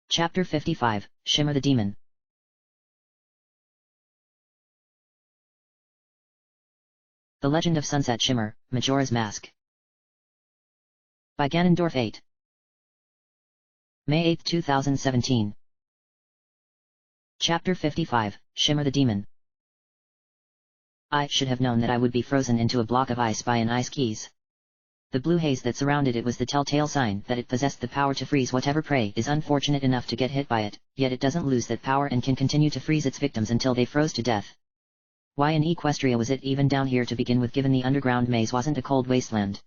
Chapter 55, Shimmer the Demon. The Legend of Sunset Shimmer, Majora's Mask. By Ganondorf 8. May 8, 2017. Chapter 55, Shimmer the Demon. I should have known that I would be frozen into a block of ice by an ice keys. The blue haze that surrounded it was the telltale sign that it possessed the power to freeze whatever prey is unfortunate enough to get hit by it, yet it doesn't lose that power and can continue to freeze its victims until they froze to death. Why in Equestria was it even down here to begin with, given the underground maze wasn't a cold wasteland?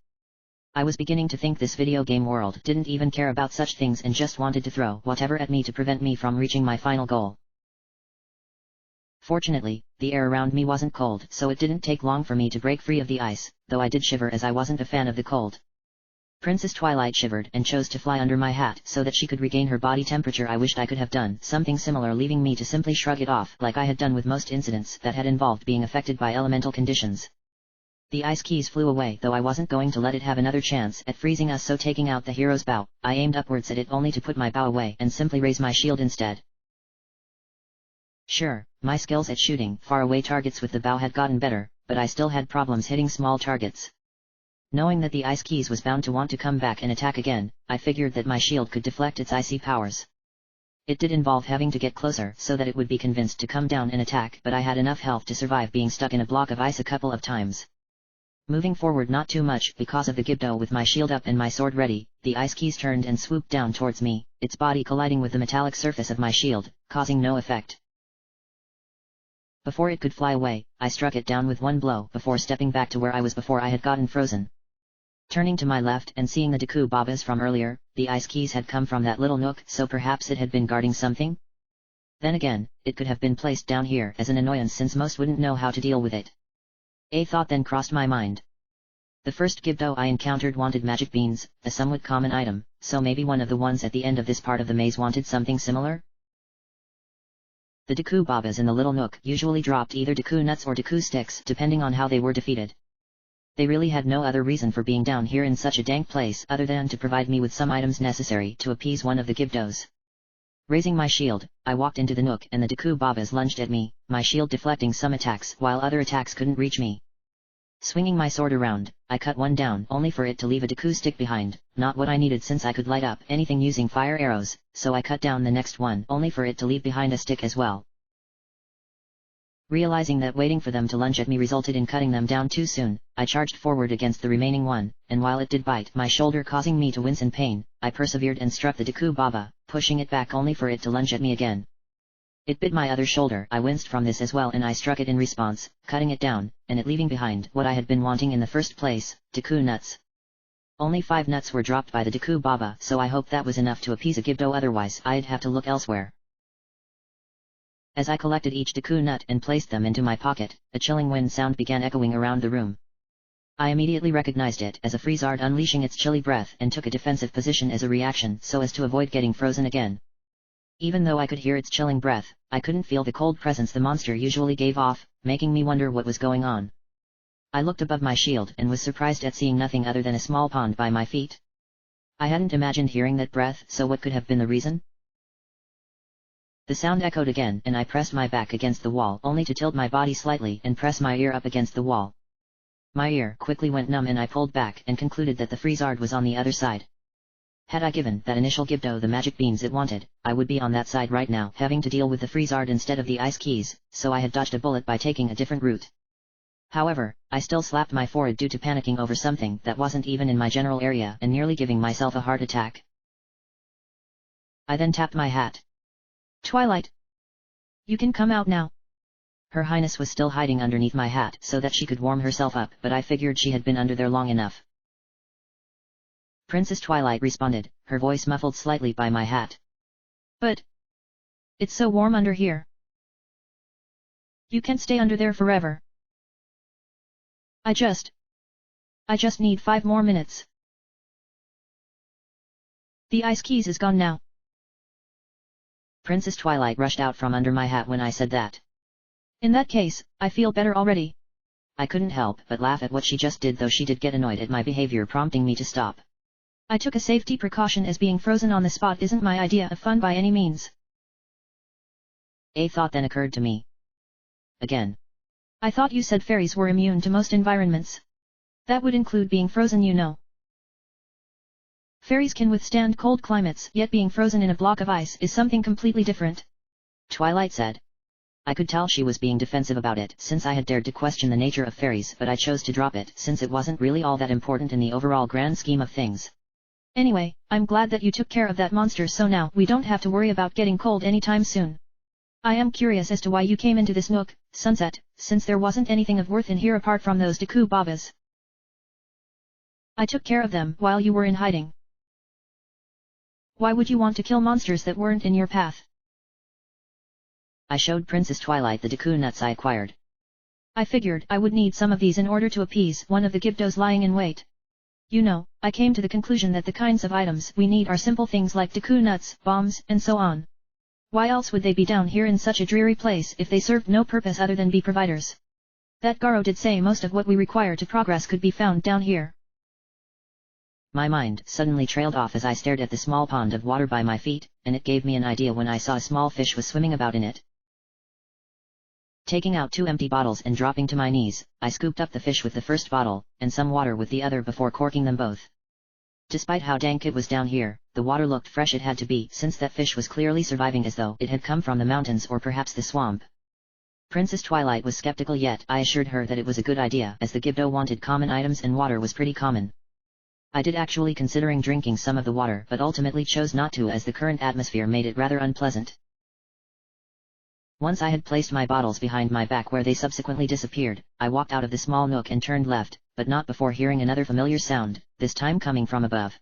I was beginning to think this video game world didn't even care about such things and just wanted to throw whatever at me to prevent me from reaching my final goal. Fortunately, the air around me wasn't cold, so it didn't take long for me to break free of the ice, though I did shiver as I wasn't a fan of the cold. Princess Twilight shivered and chose to fly under my hat so that she could regain her body temperature. I wished I could have done something similar, leaving me to simply shrug it off like I had done with most incidents that had involved being affected by elemental conditions. The ice keys flew away, though I wasn't going to let it have another chance at freezing us, so taking out the hero's bow, I aimed upwards at it only to put my bow away and simply raise my shield instead. Sure, my skills at shooting far-away targets with the bow had gotten better, but I still had problems hitting small targets. Knowing that the ice keys was bound to want to come back and attack again, I figured that my shield could deflect its icy powers. It did involve having to get closer so that it would be convinced to come down and attack, but I had enough health to survive being stuck in a block of ice a couple of times. Moving forward not too much because of the Gibdo. With my shield up and my sword ready, the ice keys turned and swooped down towards me, its body colliding with the metallic surface of my shield, causing no effect. Before it could fly away, I struck it down with one blow before stepping back to where I was before I had gotten frozen. Turning to my left and seeing the Deku Babas from earlier, the ice keys had come from that little nook, so perhaps it had been guarding something? Then again, it could have been placed down here as an annoyance since most wouldn't know how to deal with it. A thought then crossed my mind. The first Gibdo I encountered wanted magic beans, a somewhat common item, so maybe one of the ones at the end of this part of the maze wanted something similar? The Deku Babas in the little nook usually dropped either Deku nuts or Deku sticks depending on how they were defeated. They really had no other reason for being down here in such a dank place other than to provide me with some items necessary to appease one of the Gibdos. Raising my shield, I walked into the nook and the Deku Babas lunged at me, my shield deflecting some attacks while other attacks couldn't reach me. Swinging my sword around, I cut one down only for it to leave a Deku stick behind, not what I needed since I could light up anything using fire arrows, so I cut down the next one only for it to leave behind a stick as well. Realizing that waiting for them to lunge at me resulted in cutting them down too soon, I charged forward against the remaining one, and while it did bite my shoulder causing me to wince in pain, I persevered and struck the Deku Baba, pushing it back only for it to lunge at me again. It bit my other shoulder. I winced from this as well and I struck it in response, cutting it down, and it leaving behind what I had been wanting in the first place, Deku nuts. Only 5 nuts were dropped by the Deku Baba, so I hope that was enough to appease a Gibdo, otherwise I'd have to look elsewhere. As I collected each Deku nut and placed them into my pocket, a chilling wind sound began echoing around the room. I immediately recognized it as a Freezard unleashing its chilly breath and took a defensive position as a reaction so as to avoid getting frozen again. Even though I could hear its chilling breath, I couldn't feel the cold presence the monster usually gave off, making me wonder what was going on. I looked above my shield and was surprised at seeing nothing other than a small pond by my feet. I hadn't imagined hearing that breath, so what could have been the reason? The sound echoed again and I pressed my back against the wall only to tilt my body slightly and press my ear up against the wall. My ear quickly went numb and I pulled back and concluded that the Freezard was on the other side. Had I given that initial Gibdo the magic beans it wanted, I would be on that side right now having to deal with the Freezard instead of the ice keys, so I had dodged a bullet by taking a different route. However, I still slapped my forehead due to panicking over something that wasn't even in my general area and nearly giving myself a heart attack. I then tapped my hat. Twilight! You can come out now. Her Highness was still hiding underneath my hat so that she could warm herself up, but I figured she had been under there long enough. Princess Twilight responded, her voice muffled slightly by my hat. But it's so warm under here. You can't stay under there forever. I just need 5 more minutes. The ice keys is gone now. Princess Twilight rushed out from under my hat when I said that. In that case, I feel better already. I couldn't help but laugh at what she just did, though she did get annoyed at my behavior, prompting me to stop. I took a safety precaution as being frozen on the spot isn't my idea of fun by any means. A thought then occurred to me. Again. I thought you said fairies were immune to most environments. That would include being frozen, you know. Fairies can withstand cold climates, yet being frozen in a block of ice is something completely different. Twilight said. I could tell she was being defensive about it since I had dared to question the nature of fairies, but I chose to drop it since it wasn't really all that important in the overall grand scheme of things. Anyway, I'm glad that you took care of that monster, so now we don't have to worry about getting cold anytime soon. I am curious as to why you came into this nook, Sunset, since there wasn't anything of worth in here apart from those Deku Babas. I took care of them while you were in hiding. Why would you want to kill monsters that weren't in your path? I showed Princess Twilight the Deku nuts I acquired. I figured I would need some of these in order to appease one of the Gibdos lying in wait. You know, I came to the conclusion that the kinds of items we need are simple things like Deku nuts, bombs, and so on. Why else would they be down here in such a dreary place if they served no purpose other than be providers? That Garo did say most of what we require to progress could be found down here. My mind suddenly trailed off as I stared at the small pond of water by my feet, and it gave me an idea when I saw a small fish was swimming about in it. Taking out 2 empty bottles and dropping to my knees, I scooped up the fish with the first bottle, and some water with the other before corking them both. Despite how dank it was down here, the water looked fresh. It had to be, since that fish was clearly surviving as though it had come from the mountains or perhaps the swamp. Princess Twilight was skeptical, yet I assured her that it was a good idea as the Gibdo wanted common items and water was pretty common. I did actually considering drinking some of the water, but ultimately chose not to as the current atmosphere made it rather unpleasant. Once I had placed my bottles behind my back where they subsequently disappeared, I walked out of the small nook and turned left, but not before hearing another familiar sound, this time coming from above.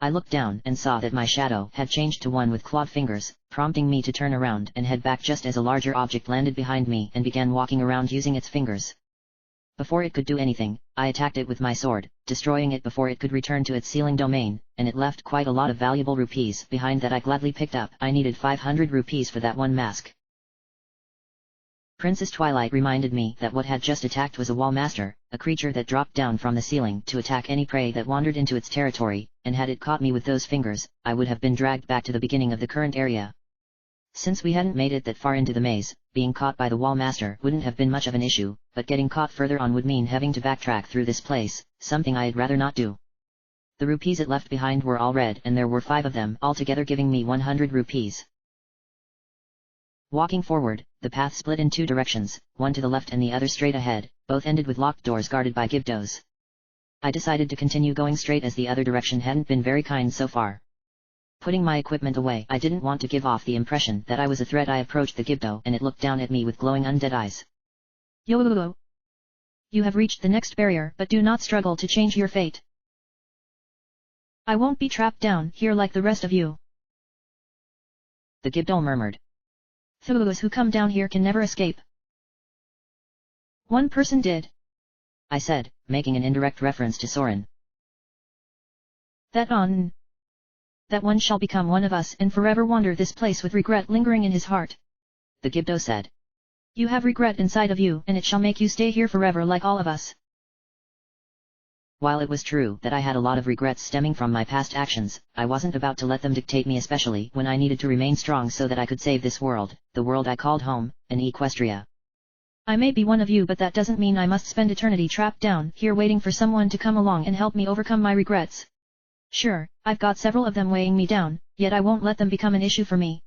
I looked down and saw that my shadow had changed to one with clawed fingers, prompting me to turn around and head back just as a larger object landed behind me and began walking around using its fingers. Before it could do anything, I attacked it with my sword, destroying it before it could return to its sealing domain, and it left quite a lot of valuable rupees behind that I gladly picked up. I needed 500 rupees for that one mask. Princess Twilight reminded me that what had just attacked was a wall master, a creature that dropped down from the ceiling to attack any prey that wandered into its territory, and had it caught me with those fingers, I would have been dragged back to the beginning of the current area. Since we hadn't made it that far into the maze, being caught by the wall master wouldn't have been much of an issue, but getting caught further on would mean having to backtrack through this place, something I'd rather not do. The rupees it left behind were all red and there were 5 of them altogether giving me 100 rupees. Walking forward, the path split in 2 directions, one to the left and the other straight ahead, both ended with locked doors guarded by Gibdos. I decided to continue going straight as the other direction hadn't been very kind so far. Putting my equipment away, I didn't want to give off the impression that I was a threat. I approached the Gibdo and it looked down at me with glowing undead eyes. Yo! You have reached the next barrier, but do not struggle to change your fate. I won't be trapped down here like the rest of you. The Gibdo murmured. Those who come down here can never escape. One person did, I said, making an indirect reference to Soren. That one shall become one of us and forever wander this place with regret lingering in his heart. The Gibdo said. You have regret inside of you and it shall make you stay here forever like all of us. While it was true that I had a lot of regrets stemming from my past actions, I wasn't about to let them dictate me, especially when I needed to remain strong so that I could save this world, the world I called home, and Equestria. I may be one of you, but that doesn't mean I must spend eternity trapped down here waiting for someone to come along and help me overcome my regrets. Sure, I've got several of them weighing me down, yet I won't let them become an issue for me.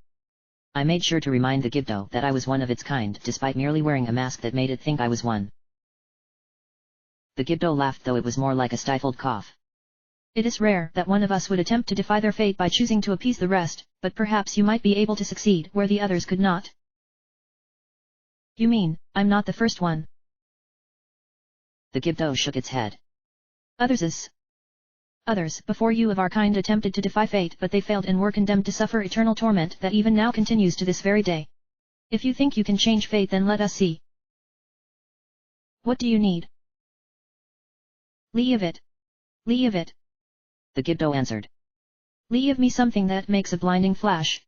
I made sure to remind the Gibdo that I was one of its kind despite merely wearing a mask that made it think I was one. The Gibdo laughed, though it was more like a stifled cough. It is rare that one of us would attempt to defy their fate by choosing to appease the rest, but perhaps you might be able to succeed where the others could not. You mean, I'm not the first one? The Gibdo shook its head. Others before you of our kind attempted to defy fate, but they failed and were condemned to suffer eternal torment that even now continues to this very day. If you think you can change fate, then let us see. What do you need? Leave it. The Gibdo answered. Leave me something that makes a blinding flash.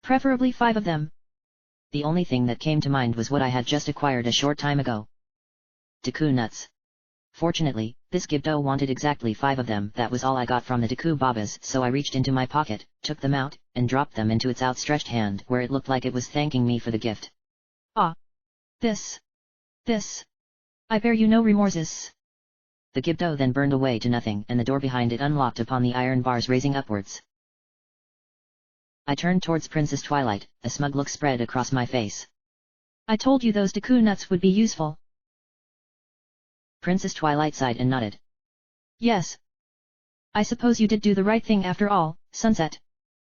Preferably 5 of them. The only thing that came to mind was what I had just acquired a short time ago. Deku nuts. Fortunately, This Gibdo wanted exactly 5 of them. That was all I got from the Deku Babas, so I reached into my pocket, took them out, and dropped them into its outstretched hand, where it looked like it was thanking me for the gift. Ah! This! I bear you no remorses. The Gibdo then burned away to nothing, and the door behind it unlocked upon the iron bars raising upwards. I turned towards Princess Twilight, a smug look spread across my face. I told you those Deku nuts would be useful. Princess Twilight sighed and nodded. Yes. I suppose you did do the right thing after all, Sunset.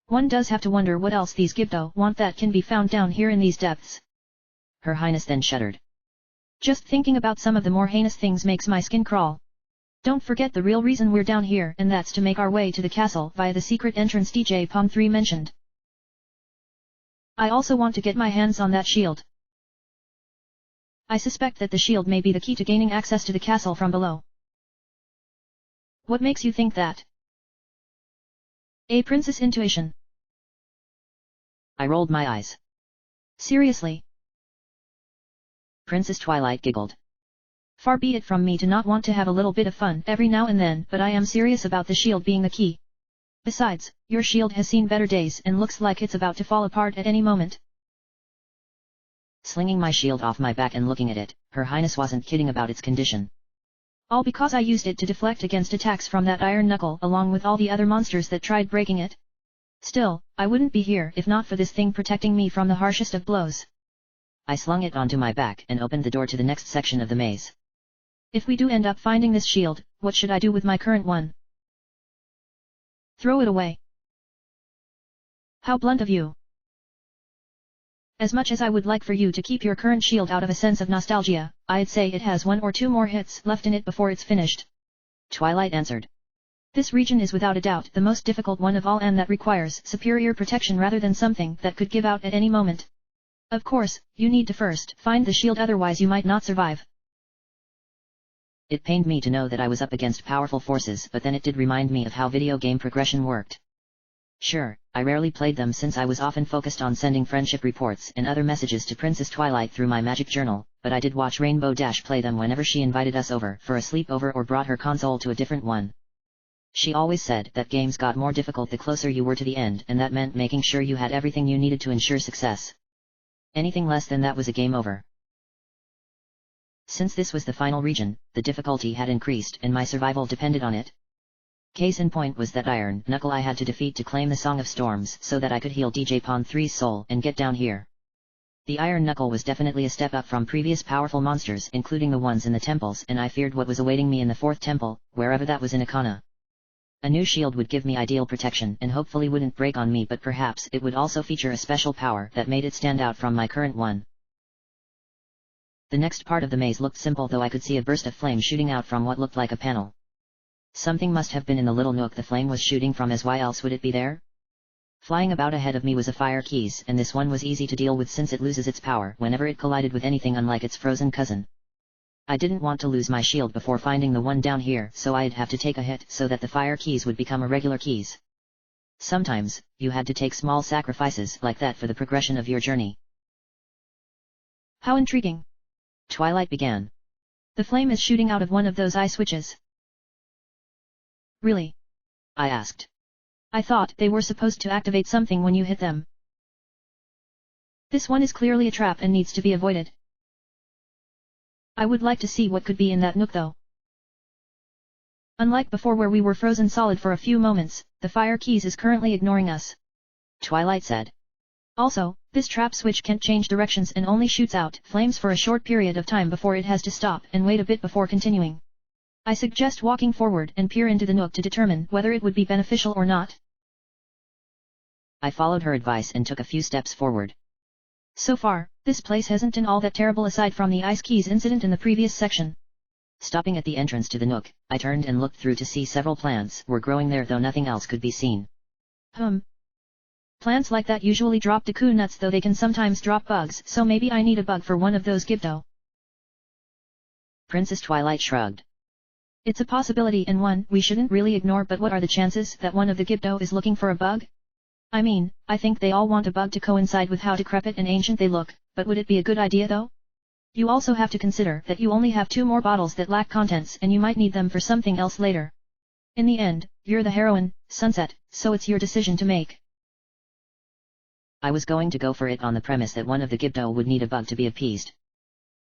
One does have to wonder what else these Gibdo want that can be found down here in these depths. Her Highness then shuddered. Just thinking about some of the more heinous things makes my skin crawl. Don't forget the real reason we're down here, and that's to make our way to the castle via the secret entrance DJ Palm 3 mentioned. I also want to get my hands on that shield. I suspect that the shield may be the key to gaining access to the castle from below. What makes you think that? A princess intuition. I rolled my eyes. Seriously? Princess Twilight giggled. Far be it from me to not want to have a little bit of fun every now and then, but I am serious about the shield being the key. Besides, your shield has seen better days and looks like it's about to fall apart at any moment. Slinging my shield off my back and looking at it, Her Highness wasn't kidding about its condition. All because I used it to deflect against attacks from that iron knuckle along with all the other monsters that tried breaking it. Still, I wouldn't be here if not for this thing protecting me from the harshest of blows. I slung it onto my back and opened the door to the next section of the maze. If we do end up finding this shield, what should I do with my current one? Throw it away. How blunt of you. As much as I would like for you to keep your current shield out of a sense of nostalgia, I'd say it has 1 or 2 more hits left in it before it's finished. Twilight answered. This region is without a doubt the most difficult one of all, and that requires superior protection rather than something that could give out at any moment. Of course, you need to first find the shield, otherwise you might not survive. It pained me to know that I was up against powerful forces, but then it did remind me of how video game progression worked. Sure, I rarely played them since I was often focused on sending friendship reports and other messages to Princess Twilight through my magic journal, but I did watch Rainbow Dash play them whenever she invited us over for a sleepover or brought her console to a different one. She always said that games got more difficult the closer you were to the end, and that meant making sure you had everything you needed to ensure success. Anything less than that was a game over. Since this was the final region, the difficulty had increased and my survival depended on it. Case in point was that iron knuckle I had to defeat to claim the Song of Storms so that I could heal DJ Pawn 3's soul and get down here. The iron knuckle was definitely a step up from previous powerful monsters, including the ones in the temples, and I feared what was awaiting me in the 4th temple, wherever that was in Akana. A new shield would give me ideal protection and hopefully wouldn't break on me, but perhaps it would also feature a special power that made it stand out from my current one. The next part of the maze looked simple, though I could see a burst of flame shooting out from what looked like a panel. Something must have been in the little nook the flame was shooting from, as why else would it be there? Flying about ahead of me was a fire keys, and this one was easy to deal with since it loses its power whenever it collided with anything, unlike its frozen cousin. I didn't want to lose my shield before finding the one down here, so I'd have to take a hit so that the fire keys would become irregular keys. Sometimes, you had to take small sacrifices like that for the progression of your journey. How intriguing. Twilight began. The flame is shooting out of one of those eye switches. Really? I asked. I thought they were supposed to activate something when you hit them. This one is clearly a trap and needs to be avoided. I would like to see what could be in that nook though. Unlike before where we were frozen solid for a few moments, the fire keys is currently ignoring us. Twilight said. Also, this trap switch can't change directions and only shoots out flames for a short period of time before it has to stop and wait a bit before continuing. I suggest walking forward and peer into the nook to determine whether it would be beneficial or not. I followed her advice and took a few steps forward. So far, this place hasn't been all that terrible aside from the ice keys incident in the previous section. Stopping at the entrance to the nook, I turned and looked through to see several plants were growing there, though nothing else could be seen. Plants like that usually drop Deku nuts, though they can sometimes drop bugs, so maybe I need a bug for one of those Gibdo. Princess Twilight shrugged. It's a possibility and one we shouldn't really ignore, but what are the chances that one of the Gibdo is looking for a bug? I mean, I think they all want a bug to coincide with how decrepit and ancient they look, but would it be a good idea though? You also have to consider that you only have 2 more bottles that lack contents and you might need them for something else later. In the end, you're the heroine, Sunset, so it's your decision to make. I was going to go for it on the premise that one of the Gibdo would need a bug to be appeased.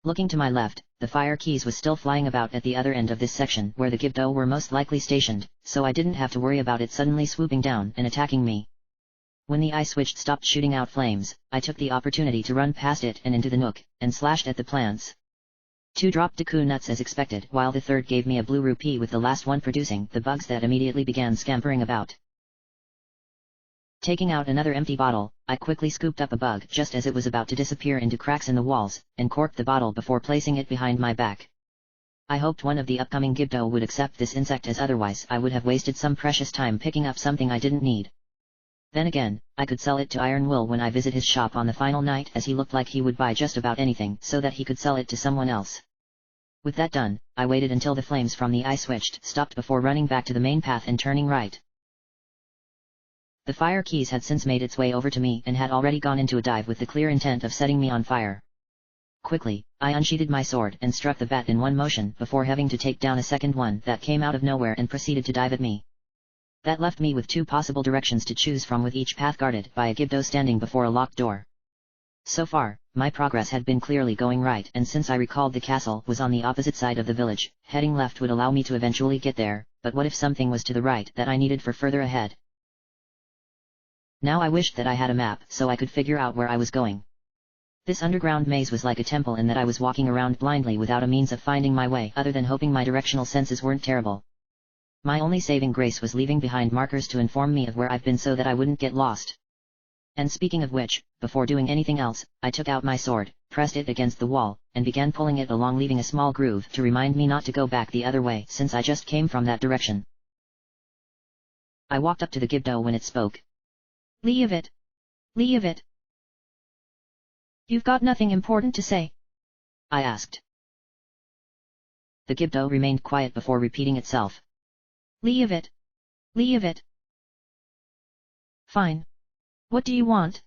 Looking to my left, the fire keys was still flying about at the other end of this section where the Gibdo were most likely stationed, so I didn't have to worry about it suddenly swooping down and attacking me. When the eye switch stopped shooting out flames, I took the opportunity to run past it and into the nook, and slashed at the plants. 2 dropped Deku nuts as expected, while the third gave me a blue rupee, with the last one producing the bugs that immediately began scampering about. Taking out another empty bottle, I quickly scooped up a bug just as it was about to disappear into cracks in the walls, and corked the bottle before placing it behind my back. I hoped one of the upcoming Gibdo would accept this insect, as otherwise I would have wasted some precious time picking up something I didn't need. Then again, I could sell it to Iron Will when I visit his shop on the final night, as he looked like he would buy just about anything so that he could sell it to someone else. With that done, I waited until the flames from the eye switched stopped before running back to the main path and turning right. The fire keys had since made its way over to me and had already gone into a dive with the clear intent of setting me on fire. Quickly, I unsheathed my sword and struck the bat in one motion before having to take down a second one that came out of nowhere and proceeded to dive at me. That left me with 2 possible directions to choose from, with each path guarded by a Gibdo standing before a locked door. So far, my progress had been clearly going right, and since I recalled the castle was on the opposite side of the village, heading left would allow me to eventually get there, but what if something was to the right that I needed for further ahead? Now I wished that I had a map so I could figure out where I was going. This underground maze was like a temple in that I was walking around blindly without a means of finding my way other than hoping my directional senses weren't terrible. My only saving grace was leaving behind markers to inform me of where I've been so that I wouldn't get lost. And speaking of which, before doing anything else, I took out my sword, pressed it against the wall, and began pulling it along, leaving a small groove to remind me not to go back the other way since I just came from that direction. I walked up to the Gibdo when it spoke. Leave it. Leave it. You've got nothing important to say? I asked. The Gibdo remained quiet before repeating itself. Leave it. Leave it. Fine. What do you want?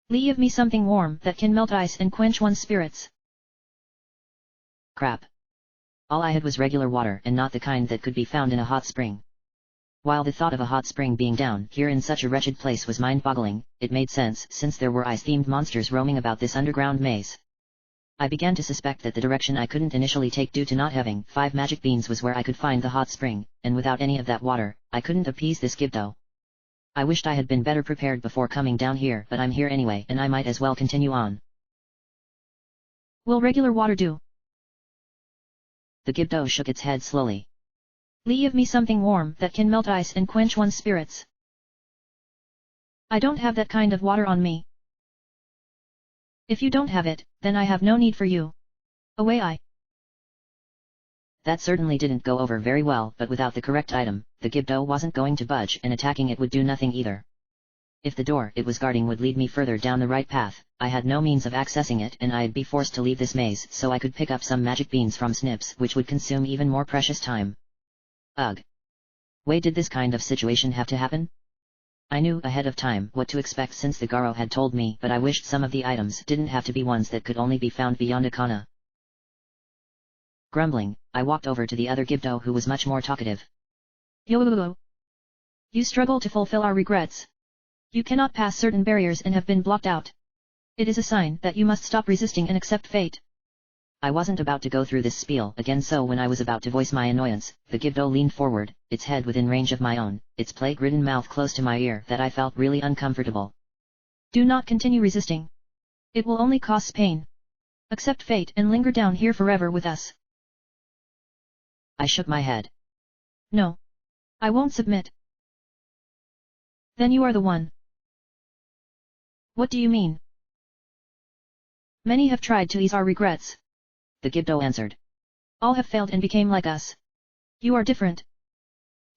Leave me something warm that can melt ice and quench one's spirits. Crap. All I had was regular water and not the kind that could be found in a hot spring. While the thought of a hot spring being down here in such a wretched place was mind-boggling, it made sense since there were ice-themed monsters roaming about this underground maze. I began to suspect that the direction I couldn't initially take due to not having 5 magic beans was where I could find the hot spring, and without any of that water, I couldn't appease this Gibdo. I wished I had been better prepared before coming down here, but I'm here anyway and I might as well continue on. Will regular water do? The Gibdo shook its head slowly. Leave me something warm that can melt ice and quench one's spirits. I don't have that kind of water on me. If you don't have it, then I have no need for you. Away I. That certainly didn't go over very well, but without the correct item, the Gibdo wasn't going to budge and attacking it would do nothing either. If the door it was guarding would lead me further down the right path, I had no means of accessing it and I'd be forced to leave this maze so I could pick up some magic beans from Snips, which would consume even more precious time. Ugh. Why did this kind of situation have to happen? I knew ahead of time what to expect since the Garo had told me, but I wished some of the items didn't have to be ones that could only be found beyond Akana. Grumbling, I walked over to the other Gibdo who was much more talkative. Yo. You struggle to fulfill our regrets. You cannot pass certain barriers and have been blocked out. It is a sign that you must stop resisting and accept fate. I wasn't about to go through this spiel again, so when I was about to voice my annoyance, the Gibdo leaned forward, its head within range of my own, its plague-ridden mouth close to my ear, that I felt really uncomfortable. Do not continue resisting. It will only cause pain. Accept fate and linger down here forever with us. I shook my head. No. I won't submit. Then you are the one. What do you mean? Many have tried to ease our regrets. The Gibdo answered. All have failed and became like us. You are different.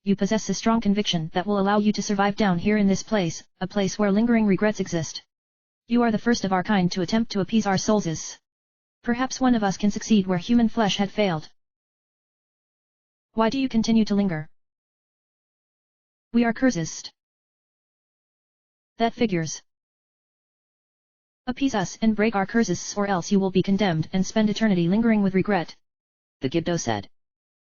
You possess a strong conviction that will allow you to survive down here in this place, a place where lingering regrets exist. You are the first of our kind to attempt to appease our souls. Perhaps one of us can succeed where human flesh had failed. Why do you continue to linger? We are cursed. That figures. Appease us and break our curses, or else you will be condemned and spend eternity lingering with regret. The Gibdo said.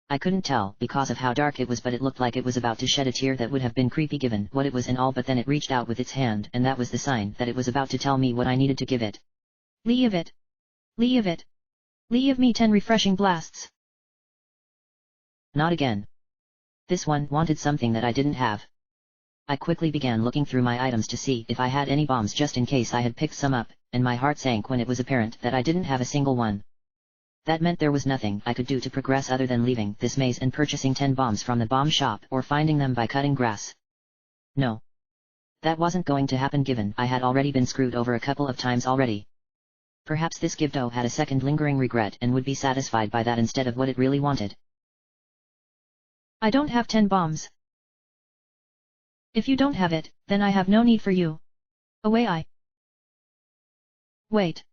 I couldn't tell because of how dark it was, but it looked like it was about to shed a tear that would have been creepy given what it was and all, but then it reached out with its hand, and that was the sign that it was about to tell me what I needed to give it. Leave it. Leave it. Leave me 10 refreshing blasts. Not again. This one wanted something that I didn't have. I quickly began looking through my items to see if I had any bombs just in case I had picked some up, and my heart sank when it was apparent that I didn't have a single one. That meant there was nothing I could do to progress other than leaving this maze and purchasing 10 bombs from the bomb shop or finding them by cutting grass. No. That wasn't going to happen given I had already been screwed over a couple of times already. Perhaps this Gibdo had a second lingering regret and would be satisfied by that instead of what it really wanted. I don't have 10 bombs. If you don't have it, then I have no need for you. Away I. Wait.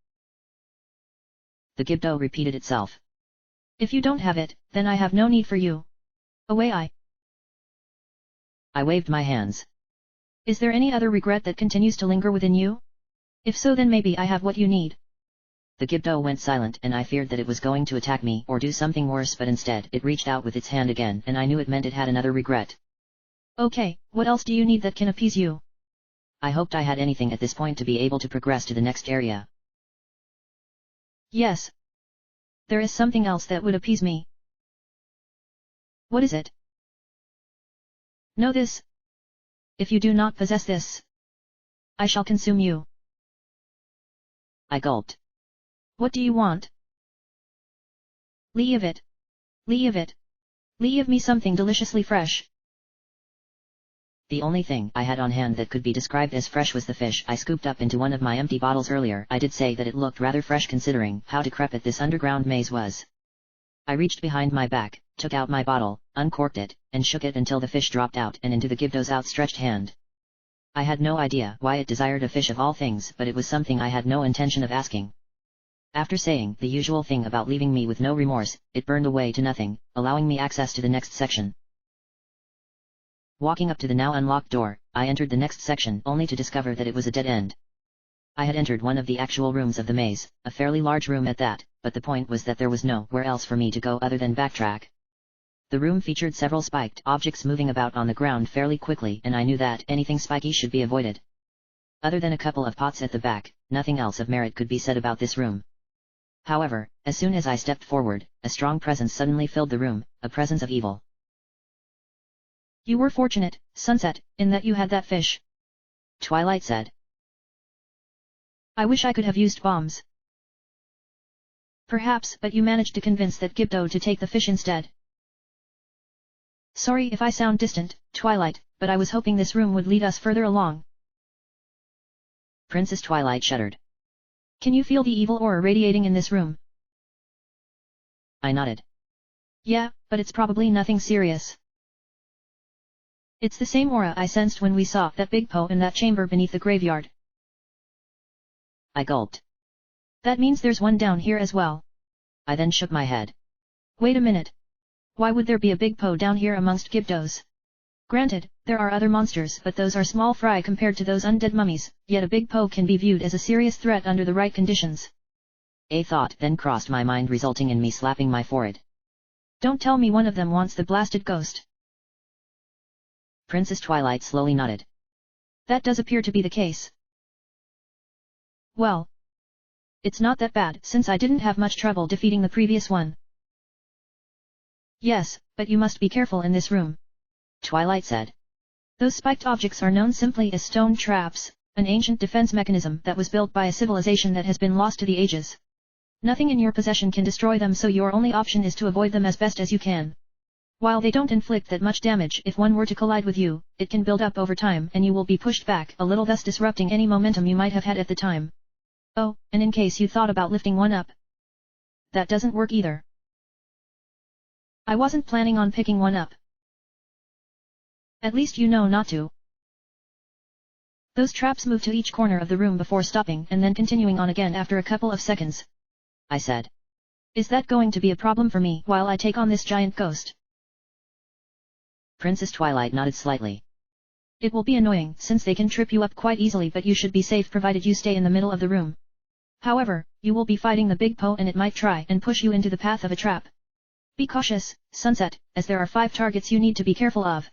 The Gibdo repeated itself. If you don't have it, then I have no need for you. Away I. I waved my hands. Is there any other regret that continues to linger within you? If so, then maybe I have what you need. The Gibdo went silent and I feared that it was going to attack me or do something worse, but instead it reached out with its hand again and I knew it meant it had another regret. Okay, what else do you need that can appease you? I hoped I had anything at this point to be able to progress to the next area. Yes. There is something else that would appease me. What is it? Know this. If you do not possess this, I shall consume you. I gulped. What do you want? Leave it. Leave it. Leave me something deliciously fresh. The only thing I had on hand that could be described as fresh was the fish I scooped up into one of my empty bottles earlier. I did say that it looked rather fresh considering how decrepit this underground maze was. I reached behind my back, took out my bottle, uncorked it, and shook it until the fish dropped out and into the Gibdo's outstretched hand. I had no idea why it desired a fish of all things, but it was something I had no intention of asking. After saying the usual thing about leaving me with no remorse, it burned away to nothing, allowing me access to the next section. Walking up to the now unlocked door, I entered the next section only to discover that it was a dead end. I had entered one of the actual rooms of the maze, a fairly large room at that, but the point was that there was nowhere else for me to go other than backtrack. The room featured several spiked objects moving about on the ground fairly quickly, and I knew that anything spiky should be avoided. Other than a couple of pots at the back, nothing else of merit could be said about this room. However, as soon as I stepped forward, a strong presence suddenly filled the room, a presence of evil. You were fortunate, Sunset, in that you had that fish. Twilight said. I wish I could have used bombs. Perhaps, but you managed to convince that Gibdo to take the fish instead. Sorry if I sound distant, Twilight, but I was hoping this room would lead us further along. Princess Twilight shuddered. Can you feel the evil aura radiating in this room? I nodded. Yeah, but it's probably nothing serious. It's the same aura I sensed when we saw that big Poe in that chamber beneath the graveyard. I gulped. That means there's one down here as well. I then shook my head. Wait a minute. Why would there be a big Poe down here amongst Gibdos? Granted, there are other monsters, but those are small fry compared to those undead mummies, yet a big Poe can be viewed as a serious threat under the right conditions. A thought then crossed my mind, resulting in me slapping my forehead. Don't tell me one of them wants the blasted ghost. Princess Twilight slowly nodded. That does appear to be the case. Well, it's not that bad since I didn't have much trouble defeating the previous one. Yes, but you must be careful in this room. Twilight said. Those spiked objects are known simply as stone traps, an ancient defense mechanism that was built by a civilization that has been lost to the ages. Nothing in your possession can destroy them, so your only option is to avoid them as best as you can. While they don't inflict that much damage, if one were to collide with you, it can build up over time and you will be pushed back a little, thus disrupting any momentum you might have had at the time. Oh, and in case you thought about lifting one up, that doesn't work either. I wasn't planning on picking one up. At least you know not to. Those traps move to each corner of the room before stopping and then continuing on again after a couple of seconds. I said. Is that going to be a problem for me while I take on this giant ghost? Princess Twilight nodded slightly. It will be annoying since they can trip you up quite easily, but you should be safe provided you stay in the middle of the room. However, you will be fighting the big Po and it might try and push you into the path of a trap. Be cautious, Sunset, as there are 5 targets you need to be careful of.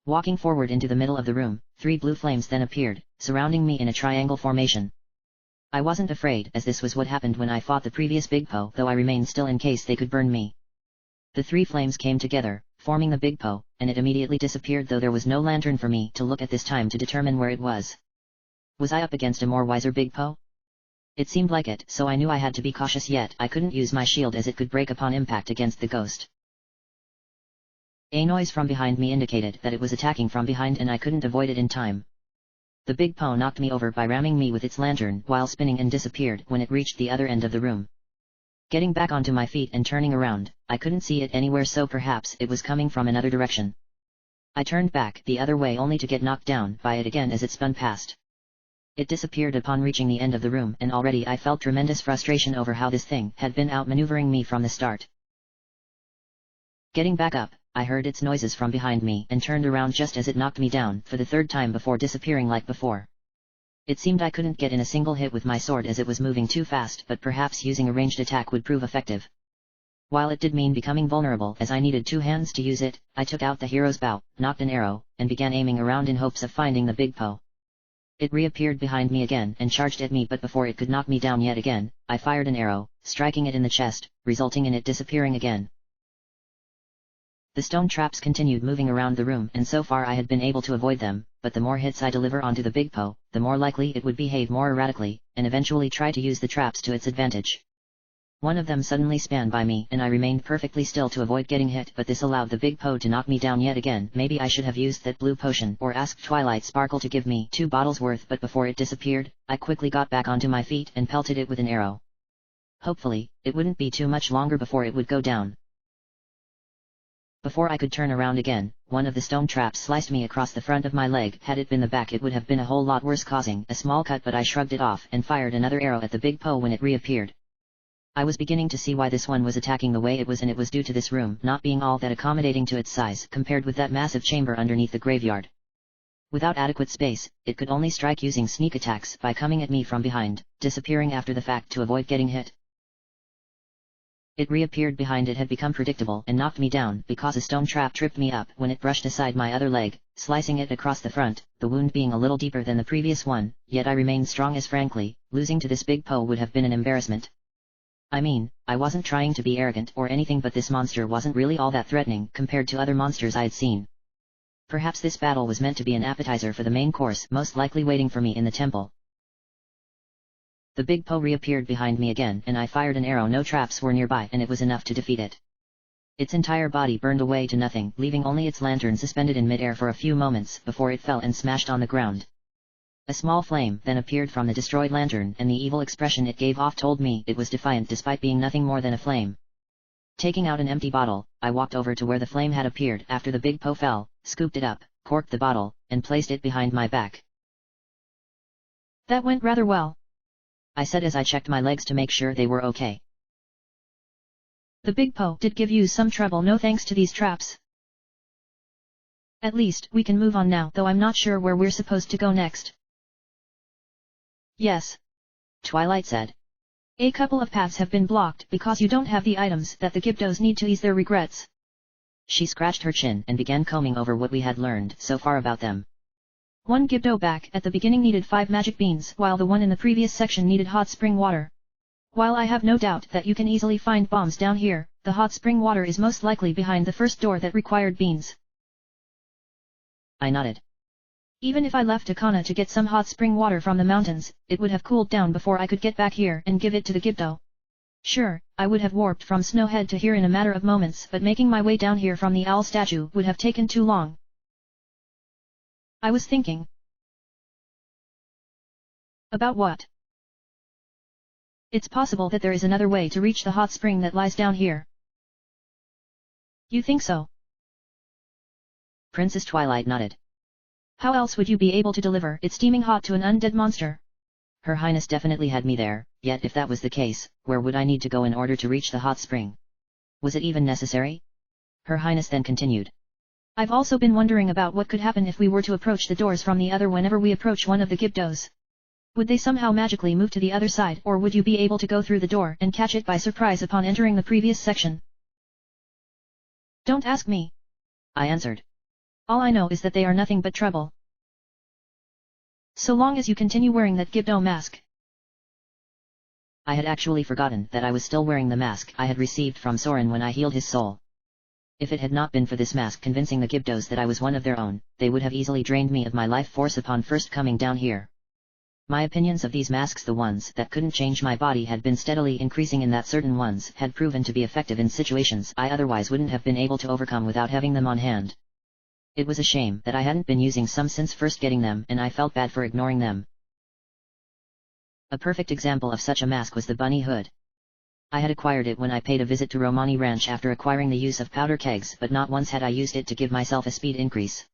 Walking forward into the middle of the room, 3 blue flames then appeared, surrounding me in a triangle formation. I wasn't afraid, as this was what happened when I fought the previous big Po, though I remained still in case they could burn me. The 3 flames came together, forming the big Po, and it immediately disappeared, though there was no lantern for me to look at this time to determine where it was. Was I up against a more wiser big Po? It seemed like it, so I knew I had to be cautious, yet I couldn't use my shield as it could break upon impact against the ghost. A noise from behind me indicated that it was attacking from behind and I couldn't avoid it in time. The big Po knocked me over by ramming me with its lantern while spinning and disappeared when it reached the other end of the room. Getting back onto my feet and turning around, I couldn't see it anywhere, so perhaps it was coming from another direction. I turned back the other way only to get knocked down by it again as it spun past. It disappeared upon reaching the end of the room, and already I felt tremendous frustration over how this thing had been outmaneuvering me from the start. Getting back up, I heard its noises from behind me and turned around just as it knocked me down for the 3rd time before disappearing like before. It seemed I couldn't get in a single hit with my sword as it was moving too fast, but perhaps using a ranged attack would prove effective. While it did mean becoming vulnerable as I needed 2 hands to use it, I took out the hero's bow, nocked an arrow, and began aiming around in hopes of finding the big Po. It reappeared behind me again and charged at me, but before it could knock me down yet again, I fired an arrow, striking it in the chest, resulting in it disappearing again. The stone traps continued moving around the room, and so far I had been able to avoid them, but the more hits I deliver onto the big Po, the more likely it would behave more erratically, and eventually try to use the traps to its advantage. One of them suddenly span by me and I remained perfectly still to avoid getting hit, but this allowed the big Po to knock me down yet again. Maybe I should have used that blue potion or asked Twilight Sparkle to give me 2 bottles worth, but before it disappeared, I quickly got back onto my feet and pelted it with an arrow. Hopefully, it wouldn't be too much longer before it would go down. Before I could turn around again, one of the stone traps sliced me across the front of my leg. Had it been the back, it would have been a whole lot worse, causing a small cut, but I shrugged it off and fired another arrow at the big Po when it reappeared. I was beginning to see why this one was attacking the way it was, and it was due to this room not being all that accommodating to its size compared with that massive chamber underneath the graveyard. Without adequate space, it could only strike using sneak attacks by coming at me from behind, disappearing after the fact to avoid getting hit. It reappeared behind. It had become predictable and knocked me down because a stone trap tripped me up when it brushed aside my other leg, slicing it across the front, the wound being a little deeper than the previous one, yet I remained strong, as frankly, losing to this big Po would have been an embarrassment. I mean, I wasn't trying to be arrogant or anything, but this monster wasn't really all that threatening compared to other monsters I had seen. Perhaps this battle was meant to be an appetizer for the main course, most likely waiting for me in the temple. The big Po reappeared behind me again, and I fired an arrow. No traps were nearby, and it was enough to defeat it. Its entire body burned away to nothing, leaving only its lantern suspended in midair for a few moments before it fell and smashed on the ground. A small flame then appeared from the destroyed lantern, and the evil expression it gave off told me it was defiant despite being nothing more than a flame. Taking out an empty bottle, I walked over to where the flame had appeared after the big Po fell, scooped it up, corked the bottle, and placed it behind my back. That went rather well, I said as I checked my legs to make sure they were okay. The big Po did give you some trouble, no thanks to these traps. At least we can move on now, though I'm not sure where we're supposed to go next. Yes, Twilight said. A couple of paths have been blocked because you don't have the items that the Gibdos need to ease their regrets. She scratched her chin and began combing over what we had learned so far about them. One Gibdo back at the beginning needed 5 magic beans, while the one in the previous section needed hot spring water. While I have no doubt that you can easily find bombs down here, the hot spring water is most likely behind the first door that required beans. I nodded. Even if I left Akana to get some hot spring water from the mountains, it would have cooled down before I could get back here and give it to the Gibdo. Sure, I would have warped from Snowhead to here in a matter of moments, but making my way down here from the owl statue would have taken too long. I was thinking. About what? It's possible that there is another way to reach the hot spring that lies down here. You think so? Princess Twilight nodded. How else would you be able to deliver it steaming hot to an undead monster? Her Highness definitely had me there, yet if that was the case, where would I need to go in order to reach the hot spring? Was it even necessary? Her Highness then continued. I've also been wondering about what could happen if we were to approach the doors from the other whenever we approach one of the Gibdos. Would they somehow magically move to the other side, or would you be able to go through the door and catch it by surprise upon entering the previous section? Don't ask me, I answered. All I know is that they are nothing but trouble. So long as you continue wearing that Gibdo mask. I had actually forgotten that I was still wearing the mask I had received from Soren when I healed his soul. If it had not been for this mask convincing the Gibdos that I was one of their own, they would have easily drained me of my life force upon first coming down here. My opinions of these masks, the ones that couldn't change my body, had been steadily increasing in that certain ones had proven to be effective in situations I otherwise wouldn't have been able to overcome without having them on hand. It was a shame that I hadn't been using some since first getting them, and I felt bad for ignoring them. A perfect example of such a mask was the bunny hood. I had acquired it when I paid a visit to Romani Ranch after acquiring the use of powder kegs, but not once had I used it to give myself a speed increase.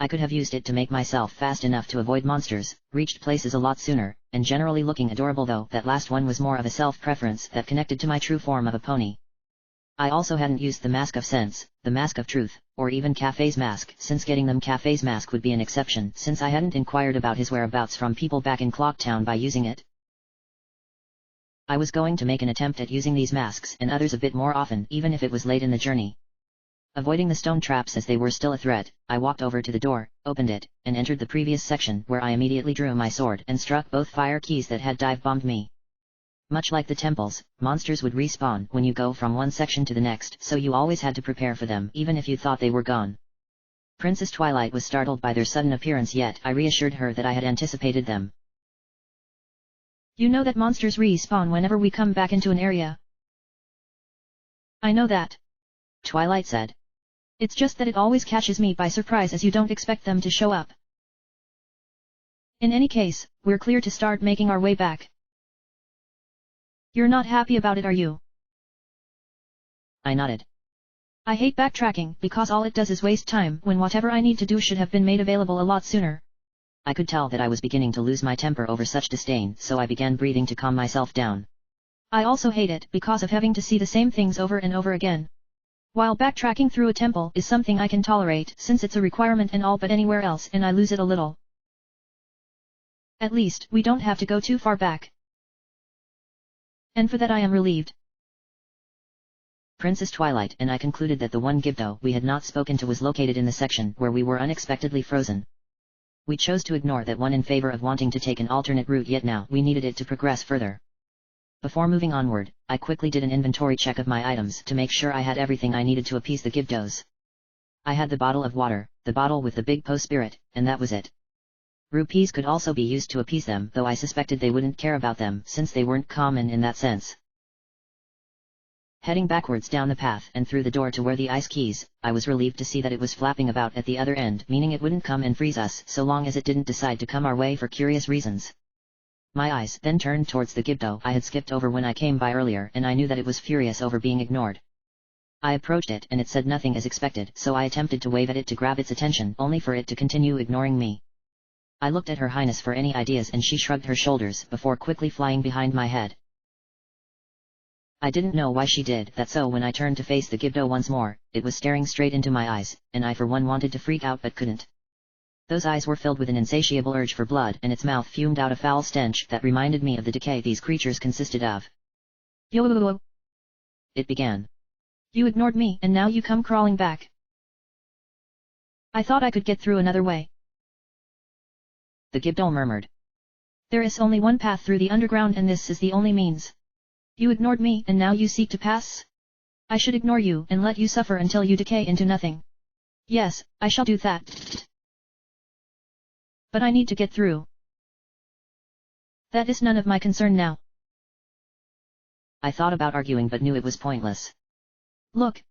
I could have used it to make myself fast enough to avoid monsters, reached places a lot sooner, and generally looking adorable, though that last one was more of a self-preference that connected to my true form of a pony. I also hadn't used the Mask of Sense, the Mask of Truth, or even Cafe's mask, since getting them Cafe's mask would be an exception since I hadn't inquired about his whereabouts from people back in Clocktown by using it. I was going to make an attempt at using these masks and others a bit more often, even if it was late in the journey. Avoiding the stone traps as they were still a threat, I walked over to the door, opened it, and entered the previous section, where I immediately drew my sword and struck both fire keys that had dive-bombed me. Much like the temples, monsters would respawn when you go from one section to the next, so you always had to prepare for them even if you thought they were gone. Princess Twilight was startled by their sudden appearance, yet I reassured her that I had anticipated them. You know that monsters respawn whenever we come back into an area. I know that, Twilight said. It's just that it always catches me by surprise as you don't expect them to show up. In any case, we're clear to start making our way back. You're not happy about it, are you? I nodded. I hate backtracking because all it does is waste time when whatever I need to do should have been made available a lot sooner. I could tell that I was beginning to lose my temper over such disdain, so I began breathing to calm myself down. I also hate it because of having to see the same things over and over again. While backtracking through a temple is something I can tolerate since it's a requirement and all, but anywhere else and I lose it a little. At least, we don't have to go too far back. And for that I am relieved. Princess Twilight and I concluded that the one Gibdo we had not spoken to was located in the section where we were unexpectedly frozen. We chose to ignore that one in favor of wanting to take an alternate route, yet now we needed it to progress further. Before moving onward, I quickly did an inventory check of my items to make sure I had everything I needed to appease the Gibdos. I had the bottle of water, the bottle with the big Po spirit, and that was it. Rupees could also be used to appease them, though I suspected they wouldn't care about them since they weren't common in that sense. Heading backwards down the path and through the door to where the ice keys, I was relieved to see that it was flapping about at the other end, meaning it wouldn't come and freeze us so long as it didn't decide to come our way for curious reasons. My eyes then turned towards the Gibdo I had skipped over when I came by earlier, and I knew that it was furious over being ignored. I approached it and it said nothing as expected, so I attempted to wave at it to grab its attention, only for it to continue ignoring me. I looked at Her Highness for any ideas and she shrugged her shoulders before quickly flying behind my head. I didn't know why she did that, so when I turned to face the Gibdo once more, it was staring straight into my eyes, and I for one wanted to freak out but couldn't. Those eyes were filled with an insatiable urge for blood, and its mouth fumed out a foul stench that reminded me of the decay these creatures consisted of. Yo! It began. You ignored me and now you come crawling back. I thought I could get through another way. The Gibdo murmured. There is only one path through the underground and this is the only means. You ignored me and now you seek to pass? I should ignore you and let you suffer until you decay into nothing. Yes, I shall do that. But I need to get through. That is none of my concern now. I thought about arguing but knew it was pointless. Look.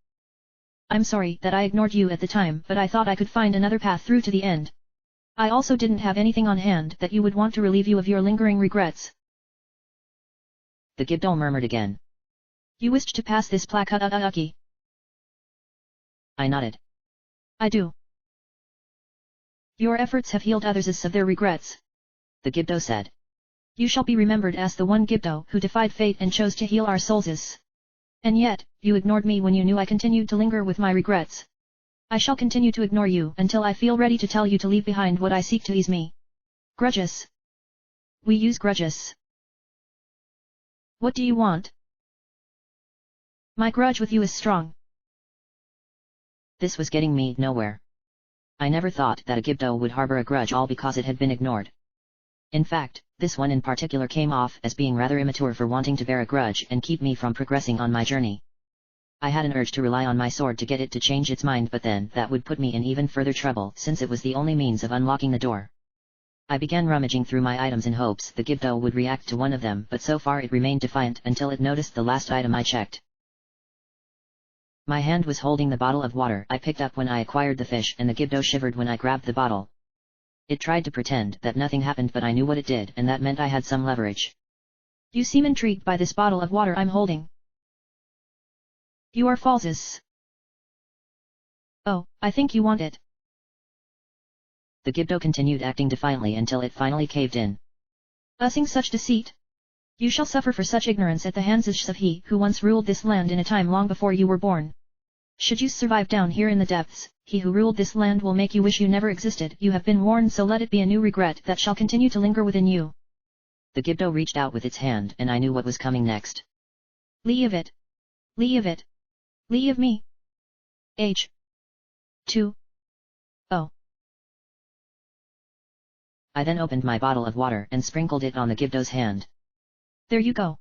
I'm sorry that I ignored you at the time, but I thought I could find another path through to the end. I also didn't have anything on hand that you would want to relieve you of your lingering regrets. The Gibdo murmured again. You wished to pass this plaque. I nodded. I do. Your efforts have healed others of their regrets. The Gibdo said. You shall be remembered as the one Gibdo who defied fate and chose to heal our souls. And yet, you ignored me when you knew I continued to linger with my regrets. I shall continue to ignore you until I feel ready to tell you to leave behind what I seek to ease me. Grudges. We use grudges. What do you want? My grudge with you is strong. This was getting me nowhere. I never thought that a Gibdo would harbor a grudge all because it had been ignored. In fact, this one in particular came off as being rather immature for wanting to bear a grudge and keep me from progressing on my journey. I had an urge to rely on my sword to get it to change its mind, but then that would put me in even further trouble since it was the only means of unlocking the door. I began rummaging through my items in hopes the Gibdo would react to one of them, but so far it remained defiant until it noticed the last item I checked. My hand was holding the bottle of water I picked up when I acquired the fish, and the Gibdo shivered when I grabbed the bottle. It tried to pretend that nothing happened, but I knew what it did, and that meant I had some leverage. You seem intrigued by this bottle of water I'm holding. You are falsus. Oh, I think you want it. The Gibdo continued acting defiantly until it finally caved in. Ussing such deceit? You shall suffer for such ignorance at the hands of he who once ruled this land in a time long before you were born. Should you survive down here in the depths, he who ruled this land will make you wish you never existed. You have been warned, so let it be a new regret that shall continue to linger within you. The Gibdo reached out with its hand, and I knew what was coming next. Leave it. Leave it. Leave me. H. 2. Oh. I then opened my bottle of water and sprinkled it on the Gibdo's hand. There you go.